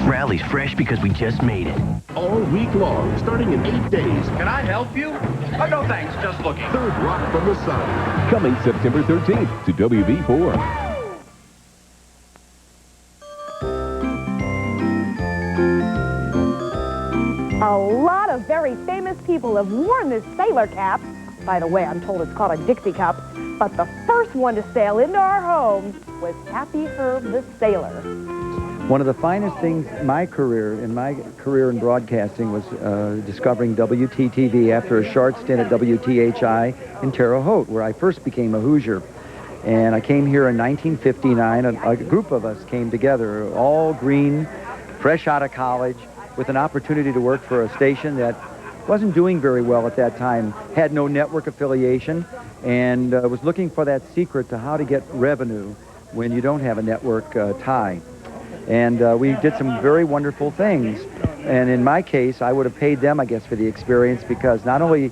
Rally's fresh because we just made it. All week long, starting in 8 days. Can I help you? No thanks, just looking. Third Rock from the Sun. Coming September 13th to WB4. A lot of very famous people have worn this sailor cap. By the way, I'm told it's called a Dixie cup. But the first one to sail into our homes was Happy Herb the Sailor. One of the finest things in my career in broadcasting was discovering WTTV after a short stint at WTHI in Terre Haute, where I first became a Hoosier. And I came here in 1959. A group of us came together, all green, fresh out of college, with an opportunity to work for a station that wasn't doing very well at that time, had no network affiliation, and was looking for that secret to how to get revenue when you don't have a network tie. And we did some very wonderful things. And in my case, I would have paid them, I guess, for the experience, because not only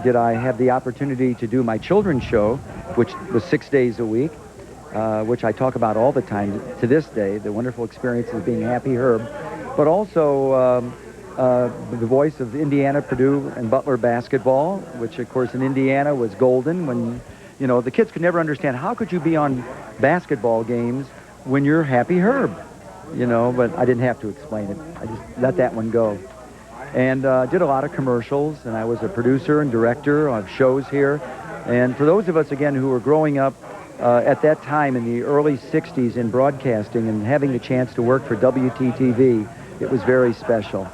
did I have the opportunity to do my children's show, which was 6 days a week, which I talk about all the time to this day, the wonderful experience of being Happy Herb, but also the voice of Indiana, Purdue, and Butler basketball, which, of course, in Indiana was golden when, you know, the kids could never understand, how could you be on basketball games when you're Happy Herb? You know, but I didn't have to explain it. I just let that one go. And did a lot of commercials, and I was a producer and director of shows here. And for those of us, again, who were growing up at that time in the early 60s in broadcasting and having the chance to work for WTTV, it was very special.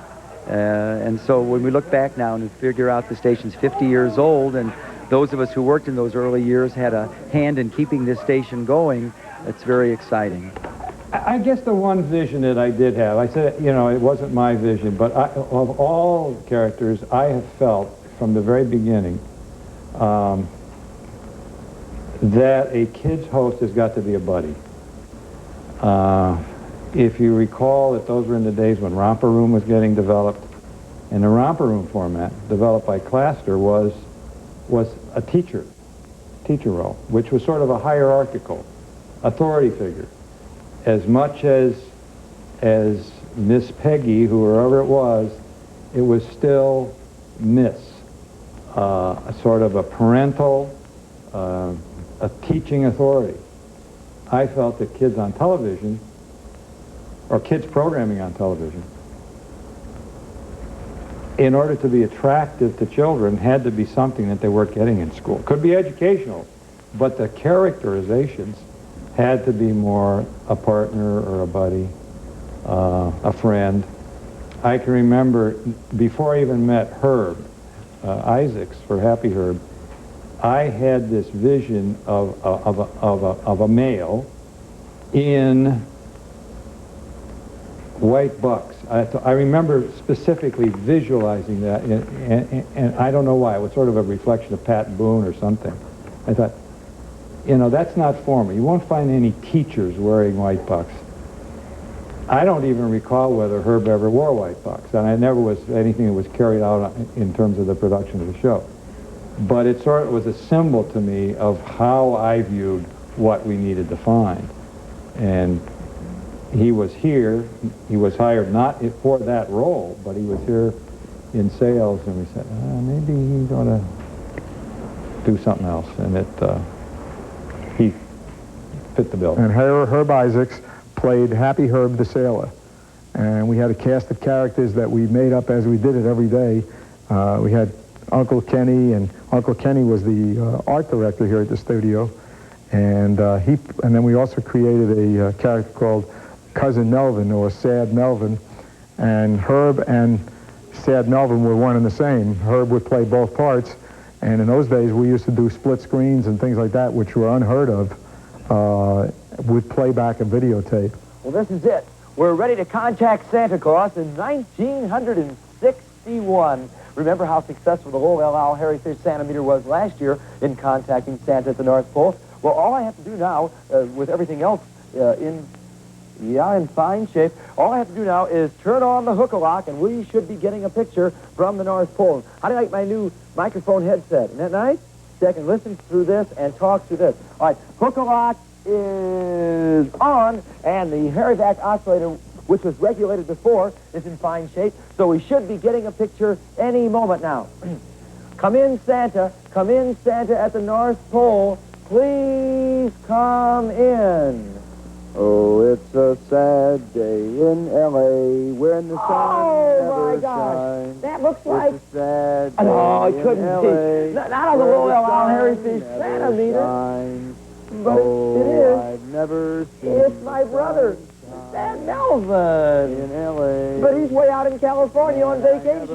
And so when we look back now and figure out the station's 50 years old, and those of us who worked in those early years had a hand in keeping this station going, it's very exciting. I guess the one vision that I did have, I said, you know, it wasn't my vision, but of all characters, I have felt from the very beginning that a kid's host has got to be a buddy. If you recall that those were in the days when Romper Room was getting developed, and the Romper Room format developed by Claster was a teacher role, which was sort of a hierarchical authority figure. As much as Miss Peggy, whoever it was still Miss, a sort of a parental, a teaching authority. I felt that kids on television, or kids programming on television, in order to be attractive to children, had to be something that they weren't getting in school. Could be educational, but the characterizations had to be more a partner or a buddy, a friend. I can remember, before I even met Herb Isaacs for Happy Herb, I had this vision of a male in white bucks. I remember specifically visualizing that, and I don't know why. It was sort of a reflection of Pat Boone or something. I thought, you know, that's not formal. You won't find any teachers wearing white bucks. I don't even recall whether Herb ever wore white bucks, and I never was anything that was carried out in terms of the production of the show. but it sort of was a symbol to me of how I viewed what we needed to find. And he was here. He was hired not for that role, but he was here in sales, and we said, maybe he ought to do something else. And he fit the bill. And Herb Isaacs played Happy Herb the sailor. And we had a cast of characters that we made up as we did it every day. We had Uncle Kenny, and Uncle Kenny was the art director here at the studio. And then we also created a character called Cousin Melvin, or Sad Melvin. And Herb and Sad Melvin were one and the same. Herb would play both parts. And in those days, we used to do split screens and things like that, which were unheard of, with playback and videotape. Well, this is it. We're ready to contact Santa Claus in 1961. Remember how successful the Lowell Owl Harry Fish Santa-meter was last year in contacting Santa at the North Pole? Well, all I have to do now, with everything else in fine shape, all I have to do now is turn on the hook-a-lock, and we should be getting a picture from the North Pole. How do you like my new microphone headset? Isn't that nice? So I can listen through this and talk through this. All right, hook-a-lock is on, and the Harry-Vac oscillator, which was regulated before, is in fine shape, so we should be getting a picture any moment now. Come in, Santa at the North Pole. Please come in. Oh, it's a sad day in L.A. when the sun never shines. That looks like... It's a sad day it couldn't be. Not on the Lowell Owl Harry Fish Santa-meter. But it is. I've never seen it's my brother, Sad Melvin. In L.A. But he's way out in California on vacation.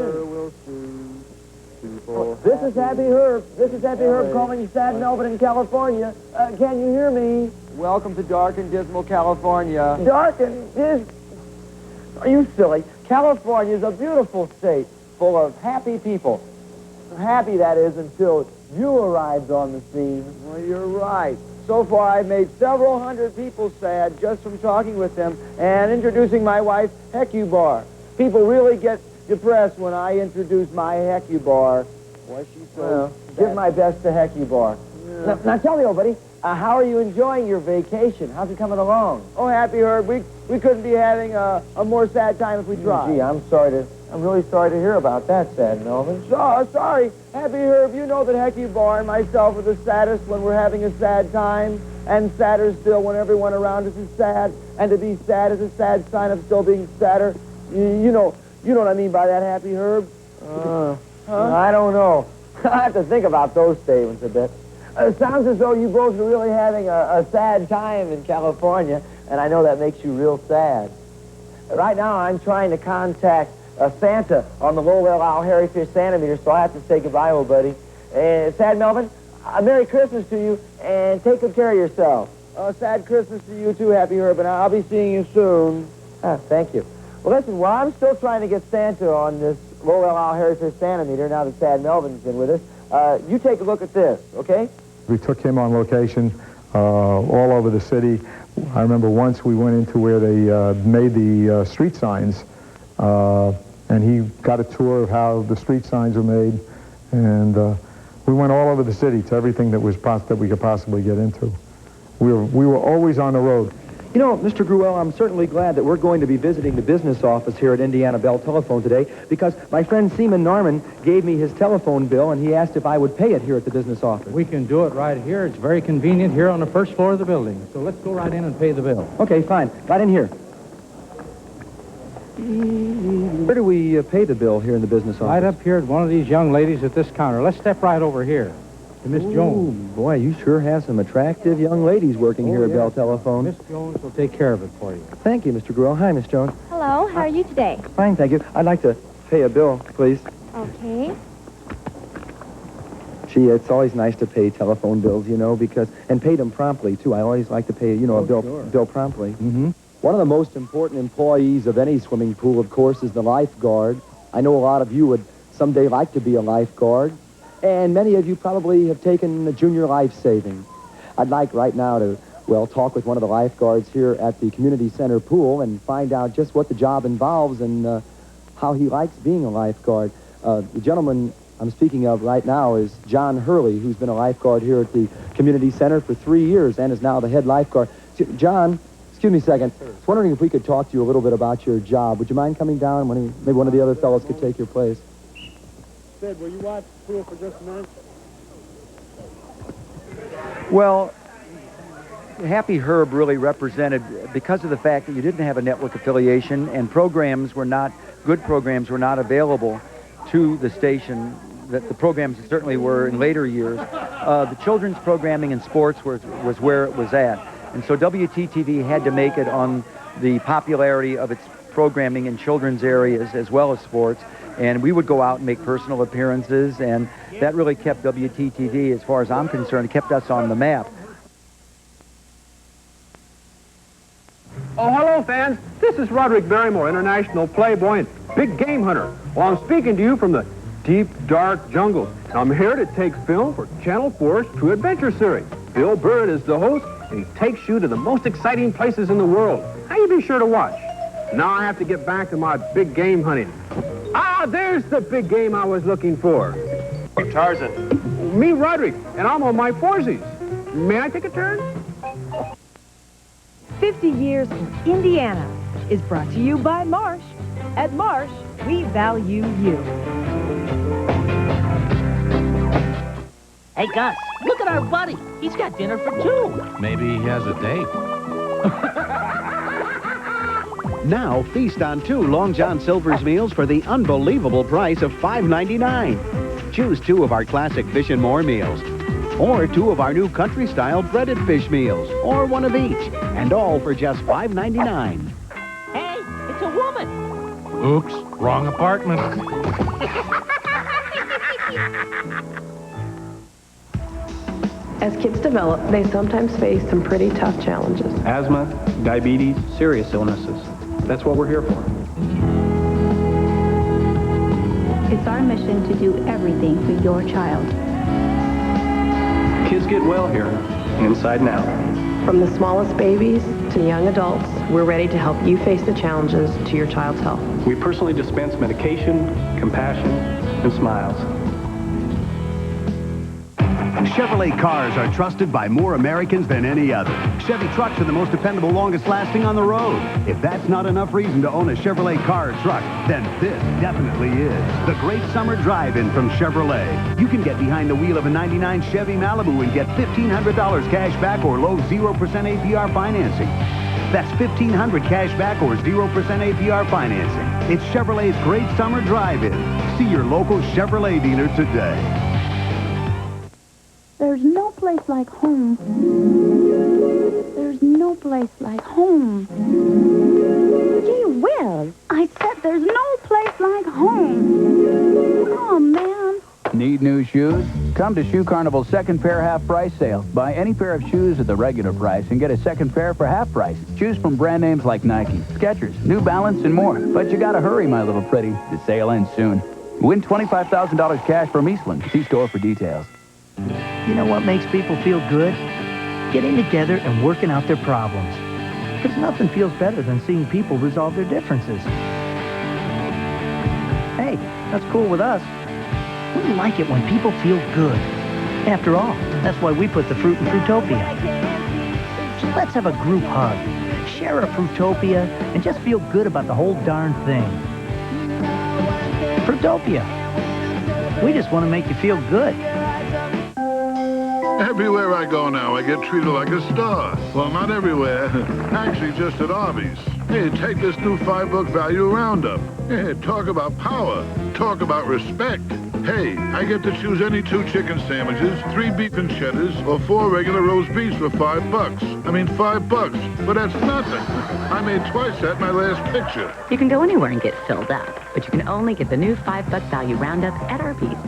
This is Happy Herb. This is Happy Herb calling Sad Melvin in California. Can you hear me? Welcome to dark and dismal California. Dark and dismal? Are you silly? California is a beautiful state full of happy people. Happy, that is, until you arrived on the scene. Well, you're right. So far, I've made several hundred people sad just from talking with them and introducing my wife, Hecubar. People really get depressed when I introduce my Hecubar. Why she's so give my best to Hecubar. Yeah. Now tell me, old buddy, how are you enjoying your vacation? How's it coming along? Oh, Happy Herb, we couldn't be having a more sad time if we tried. Gee, I'm really sorry to hear about that, Sad Melvin. Sorry. Happy Herb, you know that Hecubar and myself are the saddest when we're having a sad time, and sadder still when everyone around us is sad, and to be sad is a sad sign of still being sadder. You know what I mean by that, Happy Herb? I don't know. I have to think about those statements a bit. It sounds as though you both are really having a sad time in California, and I know that makes you real sad. Right now, I'm trying to contact Santa on the Lowell Owl Harry Fish Santa-meter, so I have to say goodbye, old buddy. Sad Melvin, Merry Christmas to you, and take good care of yourself. Sad Christmas to you too, Happy Herb, and I'll be seeing you soon. Thank you. Well, listen, while I'm still trying to get Santa on this Lowell Owl Harry Fish Santa-meter, now that Sad Melvin's been with us, you take a look at this, okay? We took him on location all over the city. I remember once we went into where they made the street signs, and he got a tour of how the street signs were made, and we went all over the city to everything that was that we could possibly get into. We were always on the road. You know, Mr. Gruelle, I'm certainly glad that we're going to be visiting the business office here at Indiana Bell Telephone today, because my friend Seaman Norman gave me his telephone bill, and he asked if I would pay it here at the business office. We can do it right here. It's very convenient here on the first floor of the building. So let's go right in and pay the bill. Okay, fine. Right in here. Where do we pay the bill here in the business office? Right up here at one of these young ladies at this counter. Let's step right over here to Miss Jones. Boy, you sure have some attractive young ladies working here at Bell Telephone. Miss Jones will take care of it for you. Thank you, Mr. Gruelle. Hi, Miss Jones. Hello, how are you today? Fine, thank you. I'd like to pay a bill, please. Okay. Gee, it's always nice to pay telephone bills, you know, and pay them promptly, too. I always like to pay, a bill promptly. Mm-hmm. One of the most important employees of any swimming pool, of course, is the lifeguard. I know a lot of you would someday like to be a lifeguard, and many of you probably have taken the junior life saving. I'd like right now to, talk with one of the lifeguards here at the community center pool and find out just what the job involves and how he likes being a lifeguard. The gentleman I'm speaking of right now is John Hurley, who's been a lifeguard here at the community center for 3 years and is now the head lifeguard. John, excuse me a second. I was wondering if we could talk to you a little bit about your job. Would you mind coming down? Maybe one of the other fellows could take your place. Sid, will you watch the pool for just a minute? Well, Happy Herb really represented, because of the fact that you didn't have a network affiliation and good programs were not available to the station, that the programs certainly were in later years. The children's programming and sports was where it was at. And so WTTV had to make it on the popularity of its programming in children's areas as well as sports. And we would go out and make personal appearances, and that really kept WTTV, as far as I'm concerned, kept us on the map. Oh, hello, fans. This is Roderick Barrymore, international playboy and big game hunter. Well, I'm speaking to you from the deep, dark jungle. I'm here to take film for Channel 4's True Adventure series. Bill Bird is the host, and he takes you to the most exciting places in the world. Now, you be sure to watch. Now I have to get back to my big game hunting. Ah, there's the big game I was looking for. Tarzan. Me, Roderick, and I'm on my foresies. May I take a turn? 50 Years for Indiana is brought to you by Marsh. At Marsh, we value you. Hey, Gus, look at our buddy. He's got dinner for two. Maybe he has a date. Now, feast on 2 Long John Silver's meals for the unbelievable price of $5.99. Choose 2 of our classic Fish and More meals, or 2 of our new country-style breaded fish meals, or 1 of each, and all for just $5.99. Hey, it's a woman. Oops, wrong apartment. As kids develop, they sometimes face some pretty tough challenges. Asthma, diabetes, serious illnesses. That's what we're here for. It's our mission to do everything for your child. Kids get well here, inside and out. From the smallest babies to young adults, we're ready to help you face the challenges to your child's health. We personally dispense medication, compassion, and smiles. Chevrolet cars are trusted by more Americans than any other. Chevy trucks are the most dependable, longest lasting on the road. If that's not enough reason to own a Chevrolet car or truck, then this definitely is. The Great Summer Drive-In from Chevrolet. You can get behind the wheel of a '99 Chevy Malibu and get $1,500 cash back or low 0% APR financing. That's $1,500 cash back or 0% APR financing. It's Chevrolet's Great Summer Drive-In. See your local Chevrolet dealer today. There's no place like home. There's no place like home. Gee whiz, I said there's no place like home. Oh, man. Need new shoes? Come to Shoe Carnival's second pair half price sale. Buy any pair of shoes at the regular price and get a second pair for half price. Choose from brand names like Nike, Skechers, New Balance, and more. But you gotta hurry, my little pretty. The sale ends soon. Win $25,000 cash from Eastland. See store for details. You know what makes people feel good? Getting together and working out their problems. Because nothing feels better than seeing people resolve their differences. Hey, that's cool with us. We like it when people feel good. After all, that's why we put the fruit in Fruitopia. So let's have a group hug, share a Fruitopia, and just feel good about the whole darn thing. Fruitopia. We just want to make you feel good. Everywhere I go now, I get treated like a star. Well, not everywhere. Actually, just at Arby's. Hey, take this new $5 value roundup. Hey, talk about power. Talk about respect. Hey, I get to choose any 2 chicken sandwiches, 3 beef and cheddars, or 4 regular roast beefs for $5. I mean, $5. But that's nothing. I made twice that in my last picture. You can go anywhere and get filled up, but you can only get the new $5 value roundup at Arby's.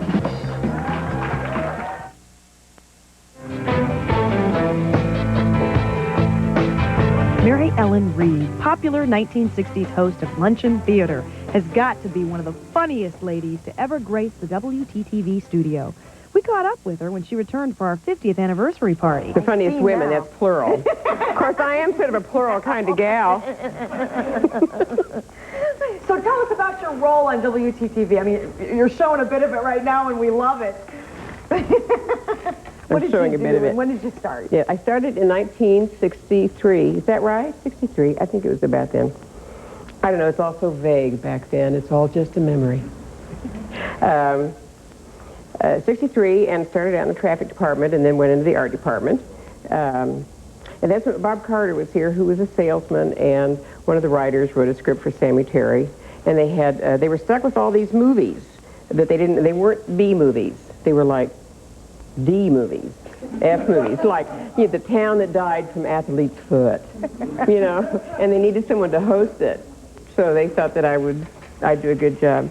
Mary Ellen Reid, popular 1960s host of Luncheon Theater, has got to be one of the funniest ladies to ever grace the WTTV studio. We caught up with her when she returned for our 50th anniversary party. The funniest women, that's plural. Of course, I am sort of a plural kind of gal. So tell us about your role on WTTV? I mean, you're showing a bit of it right now, and we love it. What did showing you a bit of do, it. and when did you start? Yeah, I started in 1963. Is that right? 63. I think it was about then. I don't know. It's all so vague back then. It's all just a memory. 63, and started out in the traffic department, and then went into the art department. And that's when Bob Carter was here, who was a salesman, and one of the writers wrote a script for Sammy Terry. And they were stuck with all these movies that they weren't B movies. They were like D movies, F movies, like The Town That Died from Athlete's Foot, you know, and they needed someone to host it. So they thought that I'd do a good job.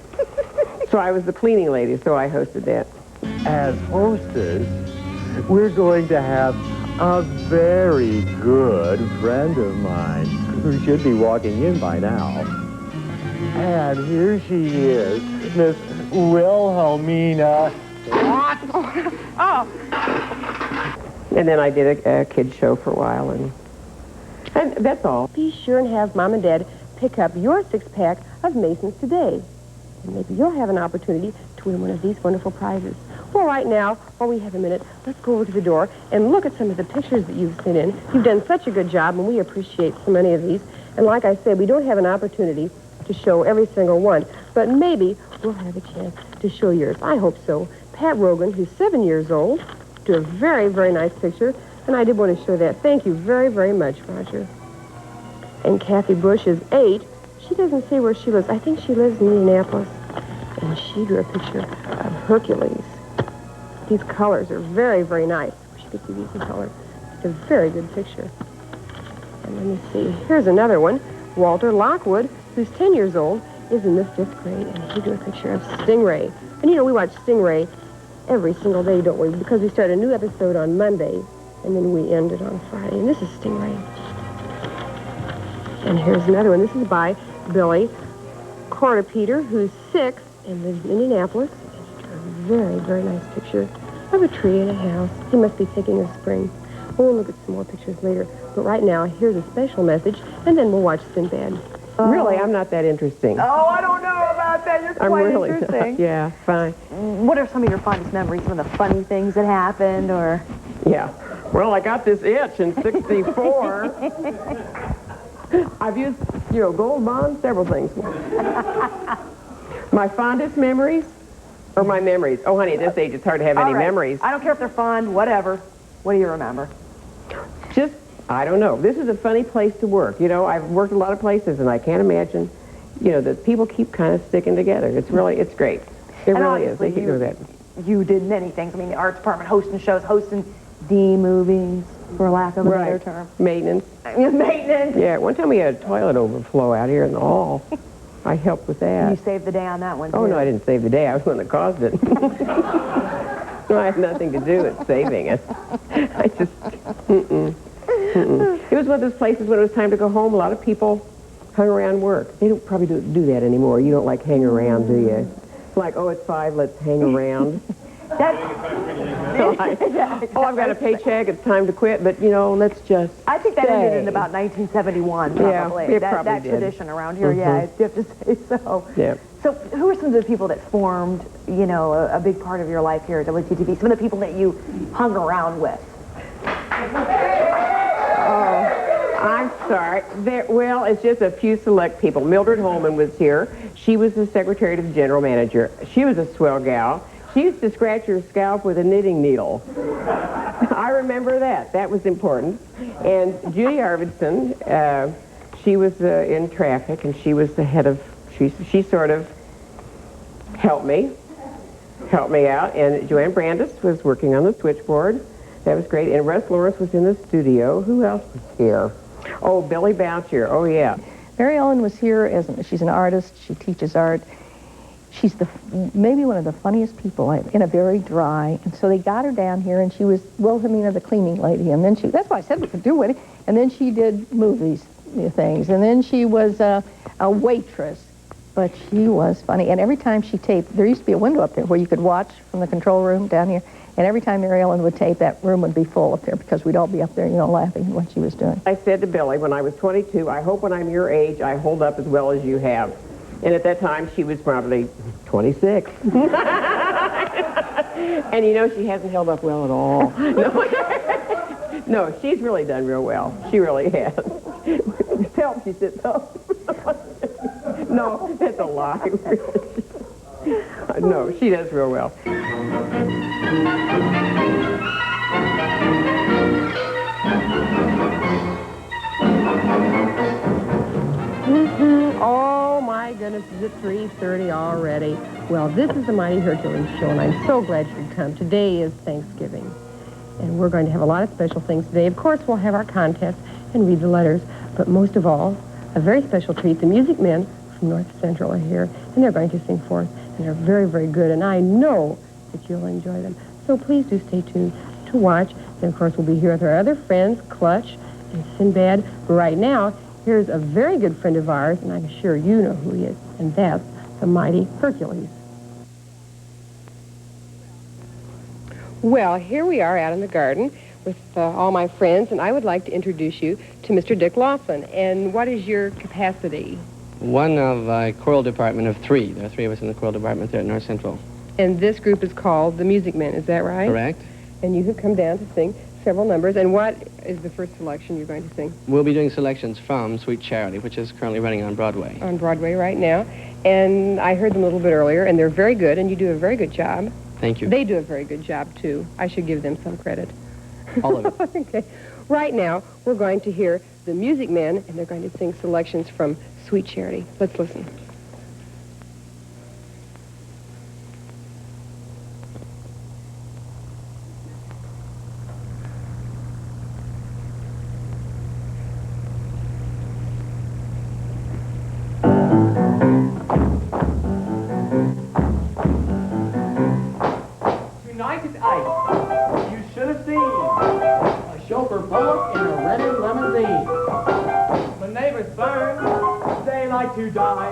So I was the cleaning lady, so I hosted that. As hostess, we're going to have a very good friend of mine who should be walking in by now. And here she is, Miss Wilhelmina. What? Oh. And then I did a kid's show for a while, and that's all. Be sure and have Mom and Dad pick up your six-pack of Masons today. And maybe you'll have an opportunity to win one of these wonderful prizes. Well, right now, while we have a minute, let's go over to the door and look at some of the pictures that you've sent in. You've done such a good job, and we appreciate so many of these. And like I said, we don't have an opportunity to show every single one, but maybe we'll have a chance to show yours. I hope so. Pat Rogan, who's 7 years old, drew a very, very nice picture, and I did want to show that. Thank you very, very much, Roger. And Kathy Bush is 8. She doesn't say where she lives. I think she lives in Indianapolis. And she drew a picture of Hercules. These colors are very, very nice. I wish you could see these in color. It's a very good picture. And let me see. Here's another one. Walter Lockwood, who's 10 years old, is in the 5th grade, and he drew a picture of Stingray. And you know, we watch Stingray every single day, don't we? Because we start a new episode on Monday, and then we end it on Friday. And this is Stingray. And here's another one. This is by Billy Cordepeter, who's 6 and lives in Indianapolis. And he drew a very, very nice picture of a tree and a house. He must be thinking of spring. We'll look at some more pictures later. But right now, here's a special message, and then we'll watch Sinbad. Really, I'm not that interesting. Oh, I don't know about that. You're quite interesting. Not. Yeah, fine. What are some of your fondest memories? Some of the funny things that happened, or? Yeah. Well, I got this itch in 64. I've used, gold bonds, several things. My fondest memories? Or my memories? Oh, honey, at this age, it's hard to have any memories. I don't care if they're fond, whatever. What do you remember? Just, I don't know. This is a funny place to work. You know, I've worked a lot of places, and I can't imagine, that people keep kind of sticking together. It's great. It really is. They keep doing that. You did many things. I mean, the arts department, hosting shows, hosting D movies, for lack of a better term. Maintenance. Maintenance. Yeah, one time we had a toilet overflow out here in the hall. I helped with that. You saved the day on that one, too. Oh, no, I didn't save the day. I was the one that caused it. No, I had nothing to do with saving it. I just, It was one of those places when it was time to go home. A lot of people hung around work. They don't probably do that anymore. You don't like hang around, do you? It's like, oh, it's 5, let's hang around. I've got a paycheck, it's time to quit, but, let's just I think that ended in about 1971, probably. Yeah, that tradition around here, yeah, you have to say so. Yeah. So who are some of the people that formed, a big part of your life here at WTTV? Some of the people that you hung around with? I'm sorry. Well, it's just a few select people. Mildred Holman was here. She was the secretary to the general manager. She was a swell gal. She used to scratch her scalp with a knitting needle. I remember that. That was important. And Judy Arvidsson, she was in traffic, and she was the head of, she sort of helped me out. And Joanne Brandis was working on the switchboard. That was great. And Russ Lawrence was in the studio. Who else was here? Oh, Billy Boucher. Oh, yeah. Mary Ellen was here she's an artist. She teaches art. She's maybe one of the funniest people in a very dry. And so they got her down here, and she was Wilhelmina, the cleaning lady. And then that's why I said we could do it. And then she did movies, things. And then she was a waitress. But she was funny. And every time she taped, there used to be a window up there where you could watch from the control room down here. And every time Mary Ellen would tape, that room would be full up there because we'd all be up there, laughing at what she was doing. I said to Billy when I was 22, I hope when I'm your age, I hold up as well as you have. And at that time, she was probably 26. And you know, she hasn't held up well at all. No, she's really done real well. She really has. Tell she said so. No, that's a lie. No, she does real well. Oh my goodness, is it 3:30 already? Well, this is the Mighty Hercules Show, and I'm so glad you could come. Today is Thanksgiving, and we're going to have a lot of special things today. Of course, we'll have our contest and read the letters, but most of all, a very special treat. The Music Men from North Central are here, and they're going to sing for us, and they're very, very good, and I know that you'll enjoy them. So please do stay tuned to watch, and of course, we'll be here with our other friends, Clutch and Sinbad. But right now, here's a very good friend of ours, and I'm sure you know who he is, and that's the Mighty Hercules. Well, here we are out in the garden with all my friends, and I would like to introduce you to Mr. Dick Lawson. And what is your capacity? One of a choral department of 3. There are 3 of us in the choral department there at North Central. And this group is called the Music Men, is that right? Correct. And you have come down to sing several numbers. And what is the first selection you're going to sing? We'll be doing selections from Sweet Charity, which is currently running on Broadway. On Broadway right now. And I heard them a little bit earlier, and they're very good, and you do a very good job. Thank you. They do a very good job, too. I should give them some credit. All of it. Okay. Right now, we're going to hear the Music Men, and they're going to sing selections from Sweet Charity. Let's listen. Tonight at 8, you should have seen a chauffeur pull up in a rented limousine. The neighbors burn, they like to die.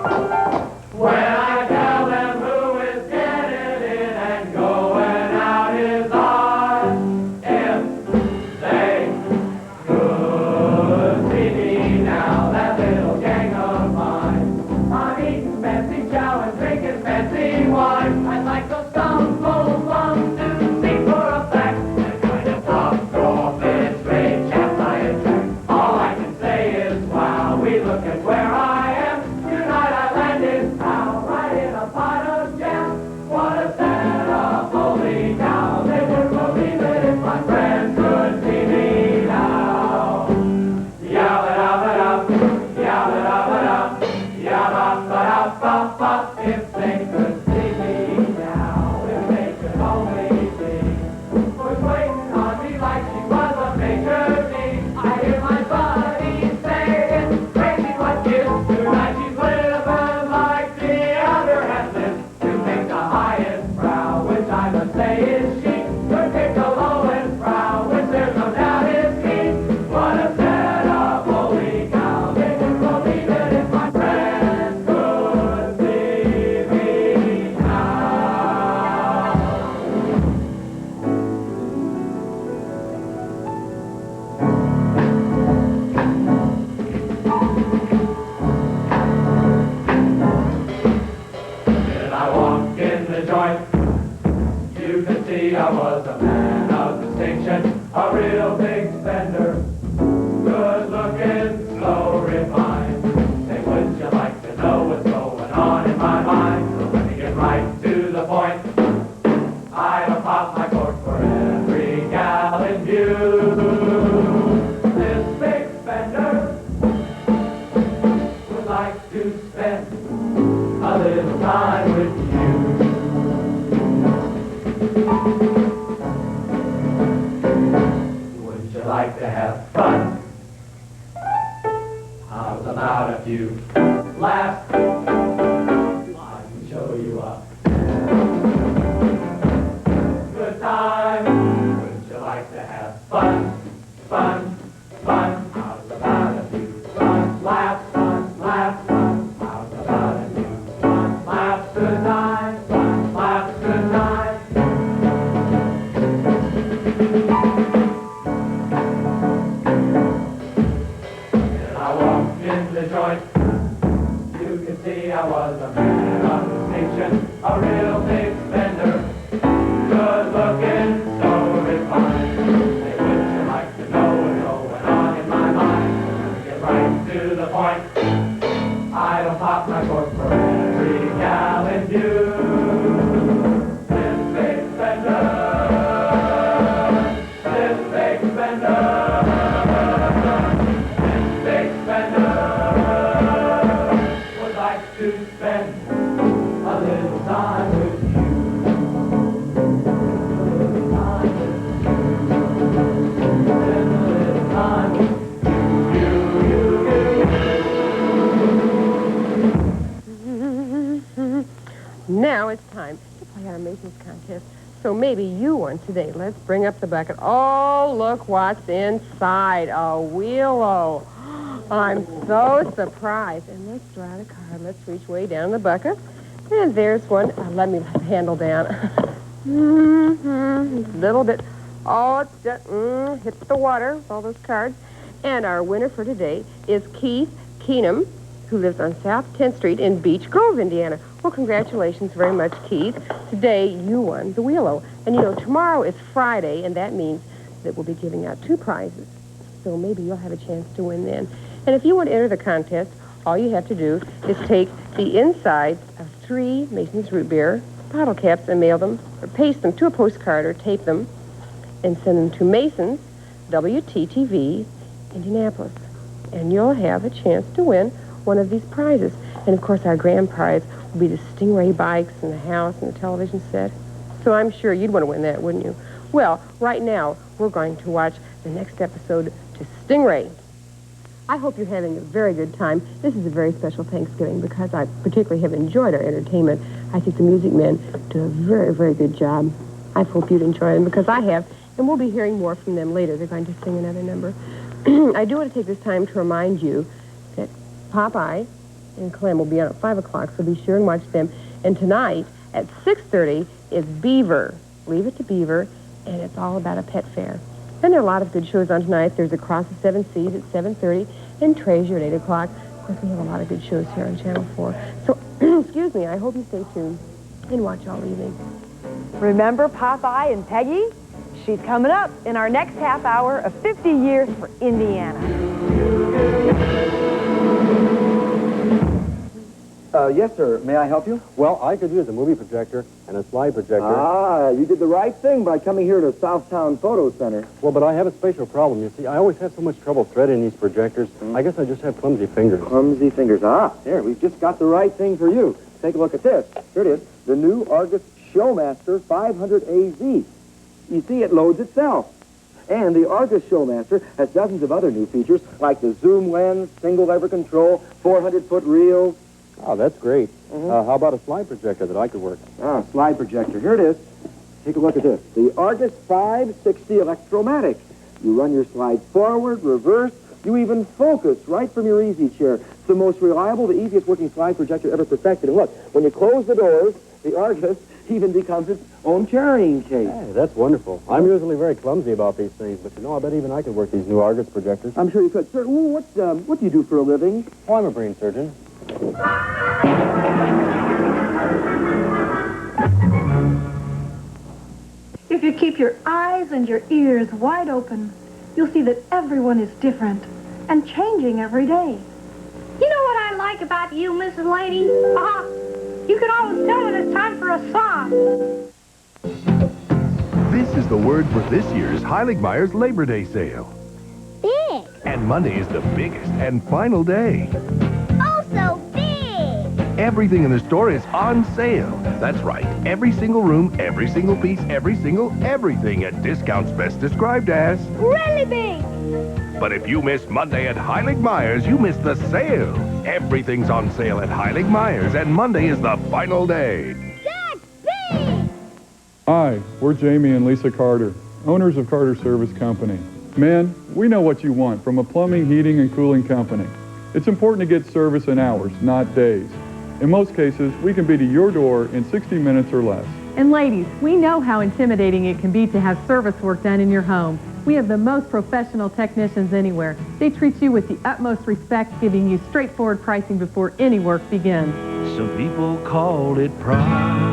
When I tell them who is getting in and going out is ours, if they could see me now, that little gang of mine. I'm eating fancy chow and drinking fancy wine. I'd like to stumble along to see for a fact the kind of top draw fit straight chaps I attract. All I can say is, wow, we look at where I am. Tonight I landed out right in a pot of jam. What a setup, holy cow. They wouldn't believe it if my friends could see me now. Yabba-dabba-dab, yabba-dabba-dab, yabba-dabba-dab-ba-ba. If they could see me now, if they could only see. Was waiting on me like she was a major league. I hear my buddy say it's crazy what gives. Tonight she's living like the other has lived. You pick the highest brow, which I must say is she. Could pick the lowest brow, which there's no doubt is me. What a setup, holy cow. They wouldn't believe it if my friends could see me now. Did I walk in the joint? You could see I was a man of distinction, a real big spender, good looking, so refined. Say, would you like to know what's going on in my mind? So let me get right to the point. I've popped my cork for every gal in view. This big spender would like to spend a little time with you. Would you like to have fun? How's about a few laughs? I can show you a good time. Would you like to have fun? Fun, fun. How's about a few fun laughs? Fun, laugh, fun. How's about a few fun laughs? Good time. Fun, laughs, good time. And I walked in the joint. You can see had a Mason's contest, so maybe you won today. Let's bring up the bucket. Oh, look what's inside. A Wheel-O. I'm so surprised. And let's draw out a card. Let's reach way down the bucket. And there's one. Let me let the handle down. Little bit. Oh, it's just, hit the water with all those cards. And our winner for today is Keith Keenum, who lives on South 10th Street in Beech Grove, Indiana. Well, congratulations very much, Keith. Today, you won the Wheel-O. And, you know, tomorrow is Friday, and that means that we'll be giving out 2 prizes. So maybe you'll have a chance to win then. And if you want to enter the contest, all you have to do is take the insides of 3 Mason's root beer bottle caps and mail them, or paste them to a postcard, or tape them, and send them to Mason's, WTTV, Indianapolis. And you'll have a chance to win one of these prizes. And, of course, our grand prize will be the Stingray bikes and the house and the television set. So I'm sure you'd want to win that, wouldn't you? Well, right now, we're going to watch the next episode to Stingray. I hope you're having a very good time. This is a very special Thanksgiving because I particularly have enjoyed our entertainment. I think the music men do a very, very good job. I hope you'd enjoy them because I have, and we'll be hearing more from them later. They're going to sing another number. I do want to take this time to remind you that Popeye and Clem will be on at 5 o'clock, so be sure and watch them. And tonight at 6:30 is Beaver. Leave It to Beaver, and it's all about a pet fair. And there are a lot of good shows on tonight. There's Across the 7 Seas at 7:30 and Treasure at 8 o'clock. Of course, we have a lot of good shows here on Channel 4. So, excuse me, I hope you stay tuned and watch all evening. Remember Popeye and Peggy? She's coming up in our next half hour of 50 Years for Indiana. Yes, sir. May I help you? Well, I could use a movie projector and a slide projector. Ah, you did the right thing by coming here to Southtown Photo Center. Well, but I have a spatial problem. You see, I always have so much trouble threading these projectors. I guess I just have clumsy fingers. Clumsy fingers. Ah, there, we've just got the right thing for you. Take a look at this. Here it is. The new Argus Showmaster 500 AZ. You see, it loads itself. And the Argus Showmaster has dozens of other new features, like the zoom lens, single lever control, 400-foot reel. Oh, that's great. How about a slide projector that I could work? Ah, slide projector. Here it is. Take a look at this. The Argus 560 Electromatic. You run your slide forward, reverse. You even focus right from your easy chair. It's the most reliable, the easiest working slide projector ever perfected. And look, when you close the doors, the Argus even becomes its own carrying case. Hey, that's wonderful. I'm usually very clumsy about these things, but you know, I bet even I could work these new Argus projectors. I'm sure you could. Sir, what do you do for a living? Oh, I'm a brain surgeon. If you keep your eyes and your ears wide open, you'll see that everyone is different and changing every day. You know what I like about you, Mrs. Lady? You can always tell when it's time for a song. This is the word for this year's Heilig Myers Labor Day sale. Big. And Monday is the biggest and final day. Oh, so big. Everything in the store is on sale. That's right. Every single room, every single piece, every single everything at discounts best described as Really big. But if you miss Monday at Heilig Myers, you miss the sale. Everything's on sale at Heilig Myers, and Monday is the final day. That's big. Hi, we're Jamie and Lisa Carter, owners of Carter Service Company. Men, we know what you want from a plumbing, heating, and cooling company. It's important to get service in hours, not days. In most cases, we can be to your door in 60 minutes or less. And ladies, we know how intimidating it can be to have service work done in your home. We have the most professional technicians anywhere. They treat you with the utmost respect, giving you straightforward pricing before any work begins. Some people call it pride.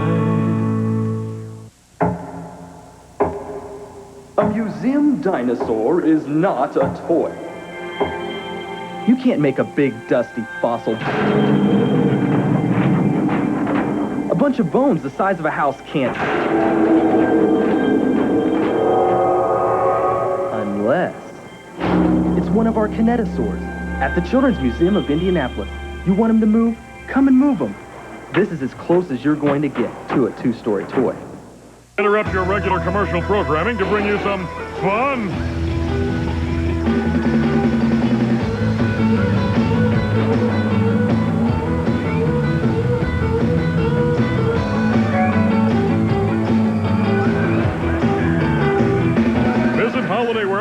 A museum dinosaur is not a toy. You can't make a big, dusty fossil. A bunch of bones the size of a house can't. Unless it's one of our kinetosaurs at the Children's Museum of Indianapolis. You want them to move? Come and move them. This is as close as you're going to get to a two-story toy. Interrupt your regular commercial programming to bring you some fun.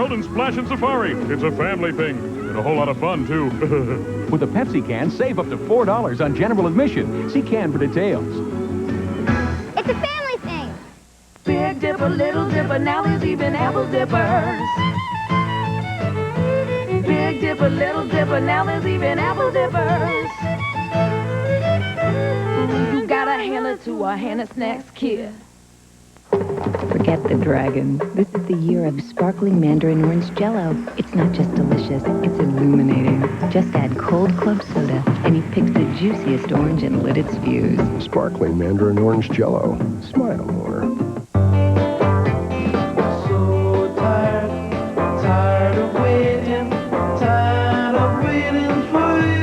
World and Splashin' Safari. It's a family thing. And a whole lot of fun, too. With a Pepsi can, save up to $4 on general admission. See can for details. It's a family thing. Big Dipper, Little Dipper, now there's even Apple Dippers. Big Dipper, Little Dipper, now there's even Apple Dippers. You gotta hand it to a Hannah Snacks kid. Forget the dragon. This is the year of sparkling mandarin orange Jell-O. It's not just delicious, it's illuminating. Just add cold club soda, and you pick the juiciest orange and lit its fuse. Sparkling mandarin orange Jell-O. Smile more. So tired of waiting for you.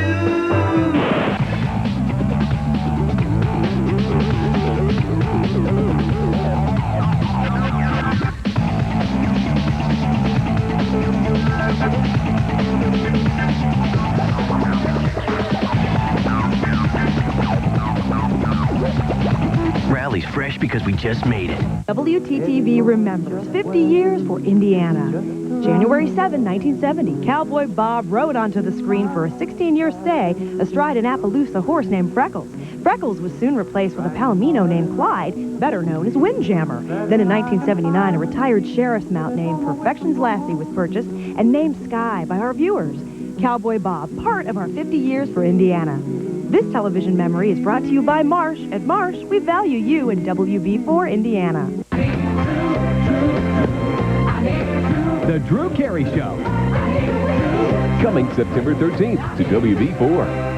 Rally's fresh because we just made it. WTTV remembers 50 years for Indiana. January 7, 1970, Cowboy Bob rode onto the screen for a 16-year stay astride an Appaloosa horse named Freckles. Freckles was soon replaced with a Palomino named Clyde, better known as Windjammer. Then in 1979, a retired sheriff's mount named Perfection's Lassie was purchased and named Sky by our viewers. Cowboy Bob, part of our 50 years for Indiana. This television memory is brought to you by Marsh. At Marsh, we value you in WB4 Indiana. The Drew Carey Show. Coming September 13th to WB4.